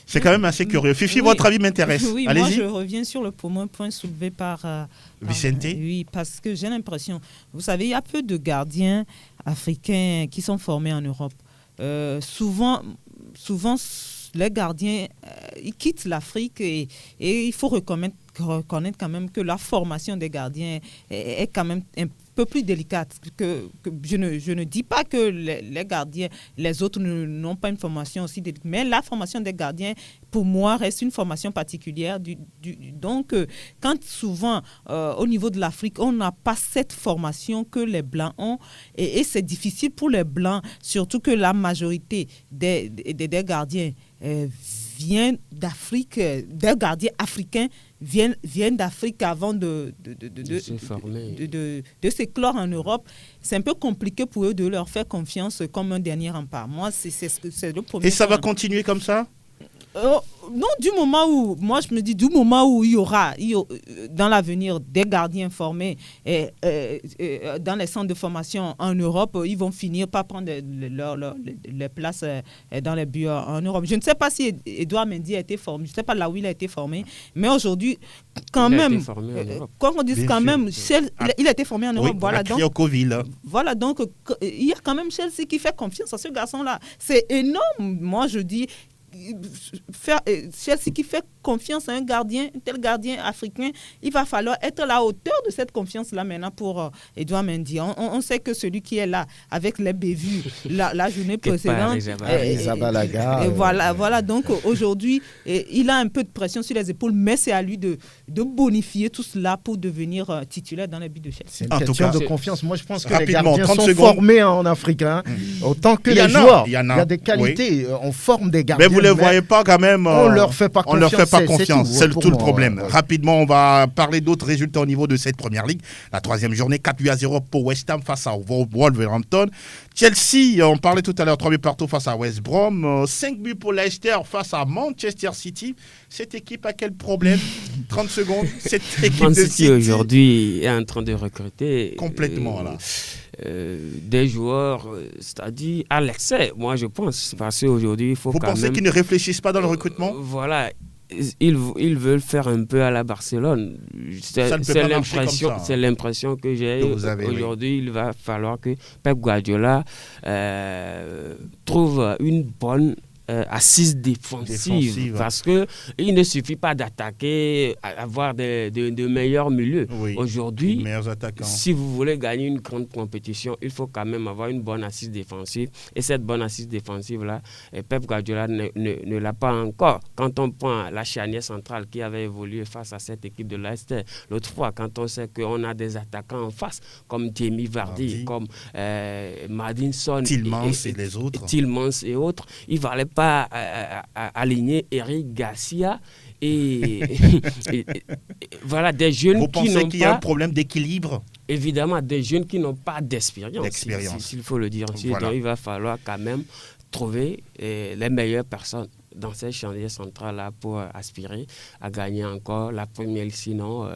C'est quand même assez curieux. Fifi, votre avis m'intéresse. Oui, moi je reviens sur le point soulevé par Vicente. Oui, parce que j'ai l'impression, vous savez, il y a peu de gardiens africains qui sont formés en Europe. Souvent, les gardiens, ils quittent l'Afrique et il faut reconnaître quand même que la formation des gardiens est quand même un peu plus délicate. Je ne dis pas que les gardiens, les autres n'ont pas une formation aussi délicate, mais la formation des gardiens, pour moi, reste une formation particulière. Donc, quand souvent, au niveau de l'Afrique, on n'a pas cette formation que les Blancs ont, et c'est difficile pour les Blancs, surtout que la majorité des gardiens viennent d'Afrique, des gardiens africains viennent d'Afrique avant de s'éclore en Europe. C'est un peu compliqué pour eux de leur faire confiance comme un dernier rempart. Moi, c'est le premier. Et ça va continuer comme ça? Non, du moment où il y aura dans l'avenir des gardiens formés dans les centres de formation en Europe, ils vont finir par prendre les places dans les buts en Europe. Je ne sais pas si Edouard Mendy a été formé, je ne sais pas là où il a été formé, mais aujourd'hui, quand même, quand on dit quand même, il a été formé en Europe. Oui, voilà, donc, voilà, donc il y a quand même Chelsea qui fait confiance à ce garçon-là. C'est énorme, moi je dis. Chelsea qui fait confiance à un tel gardien africain, il va falloir être à la hauteur de cette confiance-là maintenant pour Edouard Mendy. On sait que celui qui est là avec les bévues la journée précédente, voilà. Donc aujourd'hui, il a un peu de pression sur les épaules, mais c'est à lui de bonifier tout cela pour devenir titulaire dans les buts de Chelsea. C'est une question de confiance. Moi, je pense que les gardiens sont formés en Afrique, autant que les joueurs. Il y a des qualités. On forme des gardiens. Mais vous ne les voyez pas quand même. On leur fait pas confiance. C'est tout le problème. Rapidement, on va parler d'autres résultats au niveau de cette première ligue. La troisième journée, 4-0 pour West Ham face à Wolverhampton. Chelsea, on parlait tout à l'heure, 3 buts partout face à West Brom. 5 buts pour Leicester face à Manchester City. Cette équipe a quel problème? 30 secondes. Cette équipe Man de City aujourd'hui est en train de recruter complètement là. Des joueurs, c'est-à-dire à l'excès, moi je pense, parce qu'aujourd'hui il faut Vous pensez qu'ils ne réfléchissent pas dans le recrutement? Voilà, ils veulent faire un peu à la Barcelone. C'est l'impression que j'ai aujourd'hui. Il va falloir que Pep Guardiola trouve une bonne assise défensive. Parce qu'il ne suffit pas d'attaquer, avoir de meilleurs milieux. Aujourd'hui, si vous voulez gagner une grande compétition, il faut quand même avoir une bonne assise défensive. Et cette bonne assise défensive-là, Pep Guardiola ne l'a pas encore. Quand on prend la charnière centrale qui avait évolué face à cette équipe de Leicester, l'autre fois, quand on sait qu'on a des attaquants en face, comme Jamie Vardy, comme Madison, Tillmans et les autres. Tillmans et autres, il ne valait pas aligner Eric Garcia et voilà, des jeunes Vous qui n'ont pas... Vous pensez qu'il y a un problème d'équilibre? Évidemment, des jeunes qui n'ont pas d'expérience. S'il faut le dire ainsi. Voilà. Donc il va falloir quand même trouver les meilleures personnes dans cette charnière centrale-là pour aspirer à gagner encore la première. Sinon,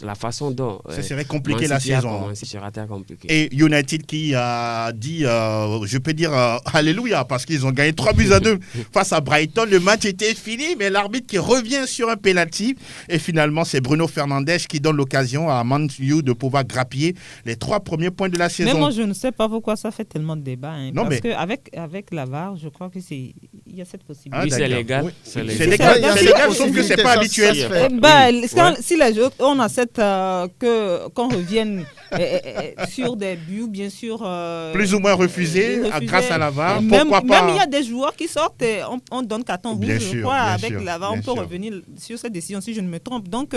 la façon dont ce serait compliqué la saison. Ce sera très compliqué. Et United qui a dit, je peux dire alléluia, parce qu'ils ont gagné 3-2 face à Brighton. Le match était fini, mais l'arbitre qui revient sur un penalty. Et finalement, c'est Bruno Fernandes qui donne l'occasion à Man U de pouvoir grappiller les 3 premiers points de la saison. Mais moi, je ne sais pas pourquoi ça fait tellement de débats. Non, parce qu'avec la VAR, je crois qu'il y a cette possibilité. Oui, c'est légal. Oui. C'est légal, sauf que ce n'est pas habituel. Si les autres, on accepte qu'on revienne sur des buts, bien sûr. Plus ou moins refusés grâce à la VAR. Pourquoi pas? Même il y a des joueurs qui sortent et on donne carton rouge. Je crois avec la VAR, on peut revenir sur cette décision si je ne me trompe. Donc,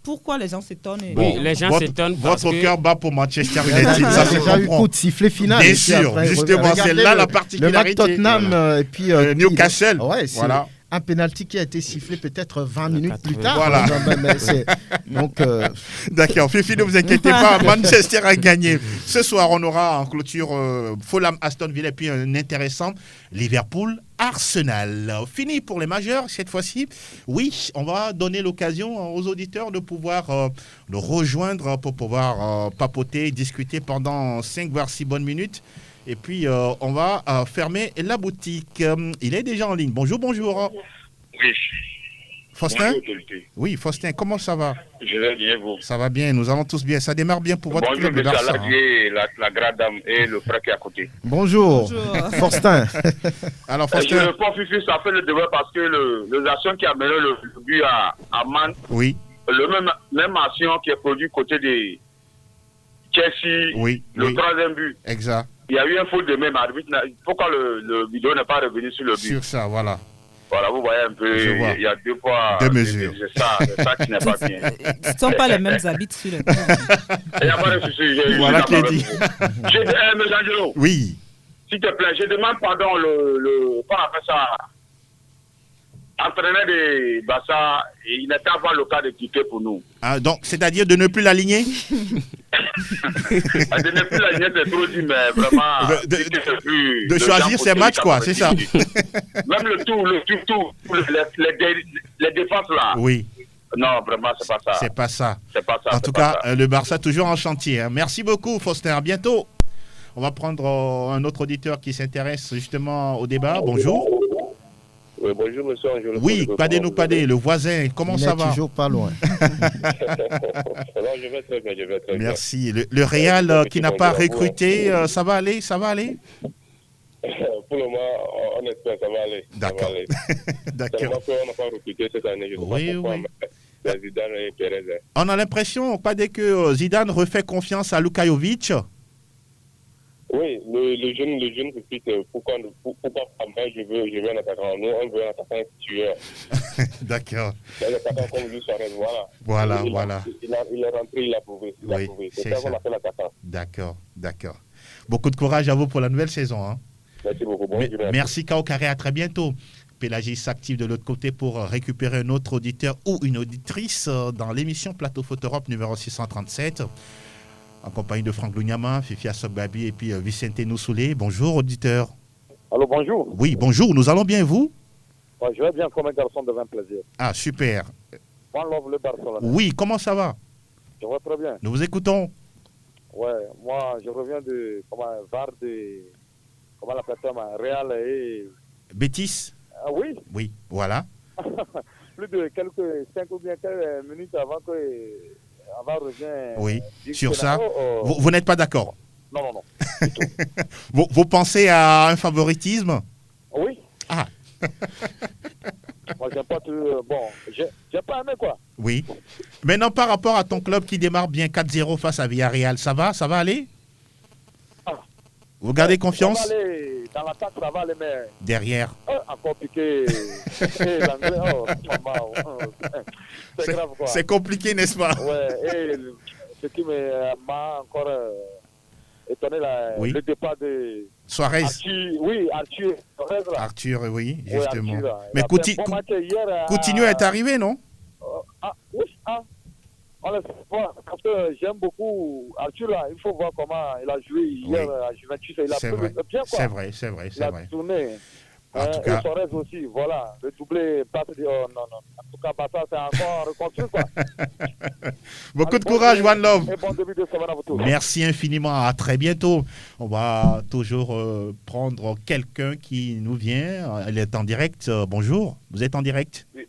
pourquoi les gens s'étonnent? Les gens s'étonnent. Votre cœur bat pour Manchester United. Ça se comprend. Il y a eu coup de sifflet final. Bien sûr, justement, c'est là la particularité. Le Tottenham et puis Newcastle. Voilà. Un penalty qui a été sifflé peut-être 20 minutes plus tard. Voilà. Donc, d'accord, Fifi, ne vous inquiétez pas, Manchester a gagné. Ce soir, on aura en clôture Fulham-Aston Villa et puis un intéressant Liverpool-Arsenal. Fini pour les majeurs cette fois-ci. Oui, on va donner l'occasion aux auditeurs de pouvoir nous rejoindre pour pouvoir papoter, discuter pendant 5 voire 6 bonnes minutes. Et puis, on va fermer la boutique. Il est déjà en ligne. Bonjour. Oui. Faustin? Oui, Faustin, comment ça va? Je vais bien, vous. Ça va bien, nous allons tous bien. Ça démarre bien pour votre club de Barça. Bonjour, M. la grande dame et le frère qui est à côté. Bonjour. Faustin. Alors, Faustin. Je réponds, Fifi, ça fait le devoir parce que l'action qui a mené le but à Man, oui. Le même action qui est produit côté de Chelsea, oui. Le troisième but. Exact. Il y a eu un faute de même arbitre. Pourquoi le vidéo n'est pas revenu sur le but? Sur ça, voilà. Voilà, vous voyez un peu, il y a deux poids. Deux mesures. C'est ça qui n'est pas bien. Ce ne sont pas les mêmes habits sur le terrain. Il n'y a pas de souci. Voilà qui est dit. M. Angelo. Oui. S'il te plaît, je demande pardon, comment on appelle ça? Entraîneur de Barça, il n'était pas le cas de quitter pour nous. Ah, donc, c'est-à-dire de ne plus l'aligner? De ne plus l'aligner, c'est trop dit, mais vraiment... De choisir ses matchs, quoi, c'est ça? Même le tout, les défenses là. Oui. Non, vraiment, c'est pas ça. C'est pas ça. C'est pas ça. En tout cas, le Barça toujours en chantier. Hein. Merci beaucoup, Faustin. À bientôt. On va prendre un autre auditeur qui s'intéresse justement au débat. Bonjour. Oui, bonjour, monsieur Angelo. Oui, Padé, le voisin, comment ça va? Toujours pas loin. Alors, je vais très bien, Merci. Le Real qui n'a pas recruté, ça va aller? Pour le moment, on espère que ça va aller. D'accord. D'accord. On n'a pas recruté cette année, je ne sais pas pourquoi, Zidane et Pérez. On a l'impression, Padé, que Zidane refait confiance à Lukajovic. Oui, le jeune explique pourquoi moi je veux un attaquant. Nous, on veut un attaquant tueur. D'accord. Un attaquant comme Luis Suarez, voilà. Il est rentré, il a prouvé. C'est ça qu'on appelle l'attaquant. D'accord. Beaucoup de courage à vous pour la nouvelle saison. Hein. Merci beaucoup. Merci, Kao Carré. À très bientôt. Pélagis s'active de l'autre côté pour récupérer un autre auditeur ou une auditrice dans l'émission Plateau Foot Europe numéro 637. En compagnie de Franck Lunyama, Fifi Assogbabi et puis Vicente Noussoulé. Bonjour, auditeur. Allô, bonjour. Oui, bonjour. Nous allons bien, vous? Ouais, je vais bien comme un garçon devant plaisir. Ah, super. One love le Barcelone. Oui, comment ça va? Je vais très bien. Nous vous écoutons. Ouais, moi, je reviens de VAR de comment la plateforme Real et... Bétis? Ah, oui. Oui, voilà. Plus de quelques 5 ou bien quelques minutes avant que... Avant revient... Oui, sur ça, vous n'êtes pas d'accord? Non. Vous pensez à un favoritisme? Oui. Ah. Moi, j'aime pas tout... Bon, j'ai pas aimé, quoi. Oui. Maintenant, par rapport à ton club qui démarre bien 4-0 face à Villarreal, ça va aller? Vous gardez confiance? Ça va aller. Dans l'attaque, ça va aller, mais... Derrière. Encore piqué. L'anglais, c'est grave, quoi. C'est compliqué, n'est-ce pas? Ouais, et ce qui m'a encore étonné, le départ de... Suarez. Arthur, oui, justement. Oui, Arthur, mais Coutinho est arrivé, non? Oui, on le voit, parce que j'aime beaucoup Arthur, là, il faut voir comment il a joué hier à Juventus. Il a c'est vrai. bien, quoi. C'est vrai. Il a tourné. En tout cas. Et Suarez aussi, voilà. Le doublé passe dit, oh non. En tout cas, Barça, c'est encore reconstruit, quoi. Beaucoup de courage, One Love. Et bon début de semaine à vous tous. Merci infiniment. À très bientôt. On va toujours prendre quelqu'un qui nous vient. Elle est en direct. Bonjour. Vous êtes en direct? Oui,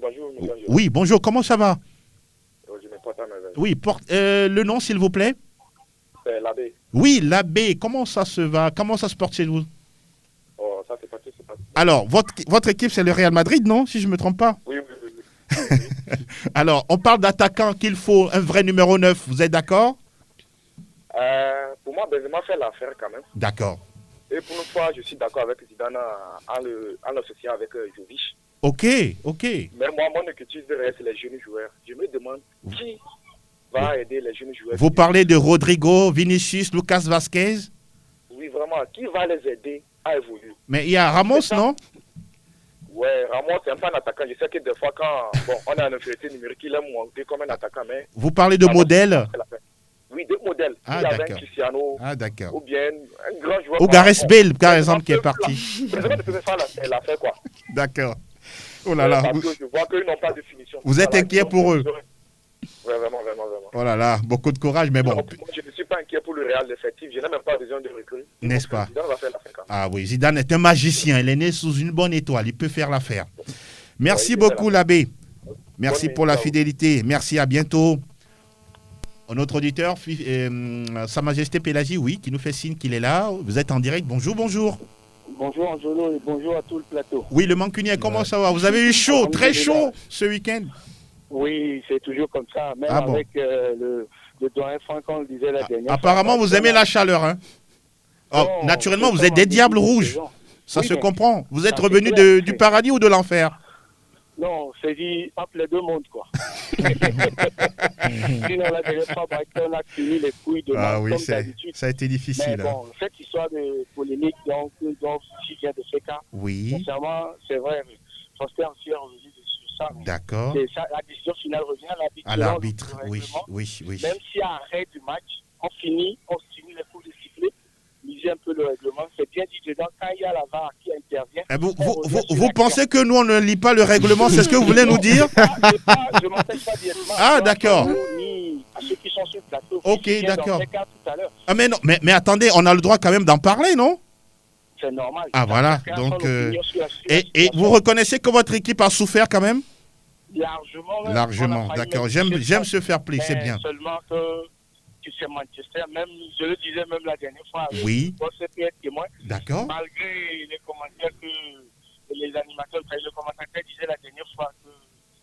bonjour. Oui, bonjour. Comment ça va? Je me porte à merveille. Oui, le nom, s'il vous plaît? C'est l'abbé. Oui, l'abbé. Comment ça se va? Comment ça se porte chez vous? Oh, ça c'est parti. Alors, votre équipe, c'est le Real Madrid, non? Si je ne me trompe pas. Oui. Alors, on parle d'attaquant qu'il faut un vrai numéro 9. Vous êtes d'accord? Pour moi, Benzema fait l'affaire quand même. D'accord. Et pour une fois, je suis d'accord avec Zidane en l'associant avec Jovic. Ok. Mais moi, mon inquiétude reste les jeunes joueurs. Je me demande qui va aider les jeunes joueurs. Vous parlez de Rodrigo, Vinicius, Lucas Vasquez? Oui, vraiment. Qui va les aider à évoluer? Mais il y a Ramos, non? Ouais, Ramos, c'est un peu un attaquant. Je sais que des fois, quand on a une infériorité numérique, il aime monter comme un attaquant. Mais vous parlez de modèles? Oui, de modèles. Ah, il y avait d'accord. un Cristiano, d'accord. ou bien un grand joueur. Ou Gareth Bale, par exemple, qui est parti. Benzema ne peut faire l'affaire, quoi. D'accord. Oh là là. Parce que je vois qu'ils n'ont pas de finition. Vous êtes inquiet pour eux? Ouais, vraiment. Oh là là, beaucoup de courage, mais bon. Moi, je ne suis pas inquiet pour le Real effectif. Je n'ai même pas besoin de recruter. N'est-ce pas? Zidane va faire l'affaire. Ah oui, Zidane est un magicien. Il est né sous une bonne étoile. Il peut faire l'affaire. Merci beaucoup, l'abbé. Merci pour la fidélité. Merci, à bientôt. Notre auditeur, Sa Majesté Pélagie, oui, qui nous fait signe qu'il est là. Vous êtes en direct. Bonjour. Bonjour Angelo et bonjour à tout le plateau. Oui, le Mancunien, comment ça va? Vous avez eu chaud, très chaud ce week-end? Oui, c'est toujours comme ça. Même avec le doyen Franck, on le disait la dernière fois. Apparemment, vous aimez la chaleur, hein? Oh, naturellement, vous êtes des diables rouges. Ça se comprend. Vous êtes revenus du paradis ou de l'enfer? Non, c'est dit entre les deux mondes, quoi. Sinon, la dernière fois, Brighton a tenu les couilles de Ah oui, comme d'habitude. ça a été difficile. Mais bon, cette histoire de polémique, donc si vient de FECA, oui. Sincèrement, c'est vrai, Foster aussi est revenu sur ça. D'accord. La décision finale revient à l'arbitre. Oui. Même s'il y a arrêt du match, on finit les coups de sifflet. Lisez un peu le règlement, c'est bien dit dedans, quand il y a la VAR qui intervient. Vous pensez que nous, on ne lit pas le règlement? C'est ce que vous voulez nous dire? Je m'empêche pas directement. Ah, d'accord. Ni à ceux qui sont sur le plateau. Ok, d'accord. Ah, mais non, mais attendez, on a le droit quand même d'en parler, non? C'est normal. Ah, voilà. Donc, et vous reconnaissez que votre équipe a souffert quand même? Largement, d'accord. J'aime ce fair play, c'est bien. Seulement que tu sais, Manchester, même, je le disais même la dernière fois, oui. peut être témoin. D'accord. Malgré les commentaires que les animateurs, le commentateur disait la dernière fois que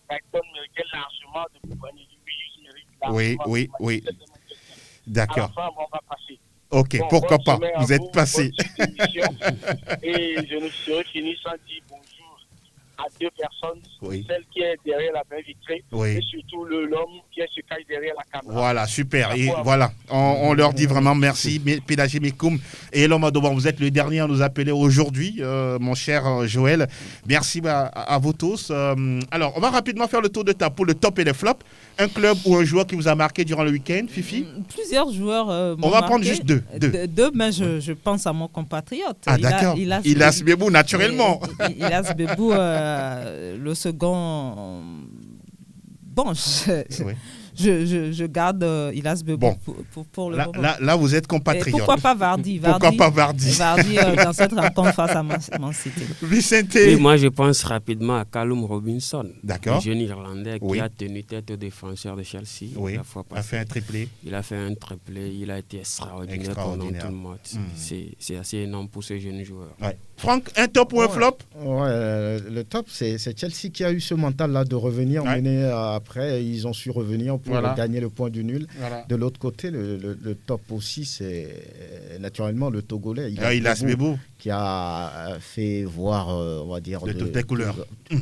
Brighton méritait largement de pouvoir Oui. D'accord. À la fin, on va passer. Ok, pourquoi pas? Vous êtes passé. Et je ne serai fini sans dire bonjour à deux personnes, celle qui est derrière la baie vitrée et surtout l'homme qui se cache derrière la caméra. Voilà, super. Et voilà, on leur dit vraiment merci, Pélagie Mekoum et Elom Adoban. Vous êtes le dernier à nous appeler aujourd'hui, mon cher Joël. Merci à vous tous. Alors, on va rapidement faire le tour de table pour le top et les flops. Un club ou un joueur qui vous a marqué durant le week-end, Fifi? Plusieurs joueurs on va prendre juste deux. Deux, mais je pense à mon compatriote. Ah, d'accord. Ilas Bebou, naturellement. Ilas Bebou, le second. Bon, je garde Ilas Bebou pour le moment. Là, vous êtes compatriote. Pourquoi pas Vardy? Pourquoi pas Vardy? Vardy dans cette rencontre face à Man City. Vicente. Et moi, je pense rapidement à Callum Robinson, le jeune Irlandais qui a tenu tête au défenseur de Chelsea. Oui, il a fait un triplé. Il a fait un triplé, il a été extraordinaire pendant tout le match. C'est assez énorme pour ce jeune joueur. Ouais. Franck, un top ou un flop? Le top, c'est Chelsea qui a eu ce mental-là de revenir mener après. Ils ont su revenir pour gagner le point du nul. Voilà. De l'autre côté, le top aussi, c'est naturellement le Togolais. Ilas Bebou qui a fait voir, on va dire, de toutes les couleurs.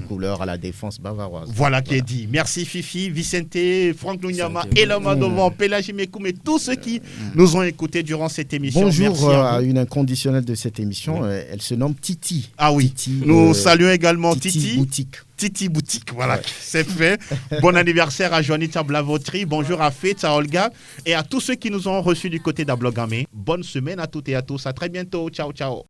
Couleurs à la défense bavaroise. Voilà qui est dit. Merci Fifi, Vicente, Franck Nunyama, Elom Adoban, Pélagie Mekoum et tous ceux qui nous ont écoutés durant cette émission. Bonjour à une inconditionnelle de cette émission. Elle se nomme Titi. Ah oui, Titi, nous saluons également Titi. Boutique. Titi Boutique, voilà, c'est fait. Bon anniversaire à Juanita Blavotri, bonjour à Fetz, à Olga et à tous ceux qui nous ont reçus du côté d'Ablogamé. Bonne semaine à toutes et à tous, à très bientôt, ciao ciao.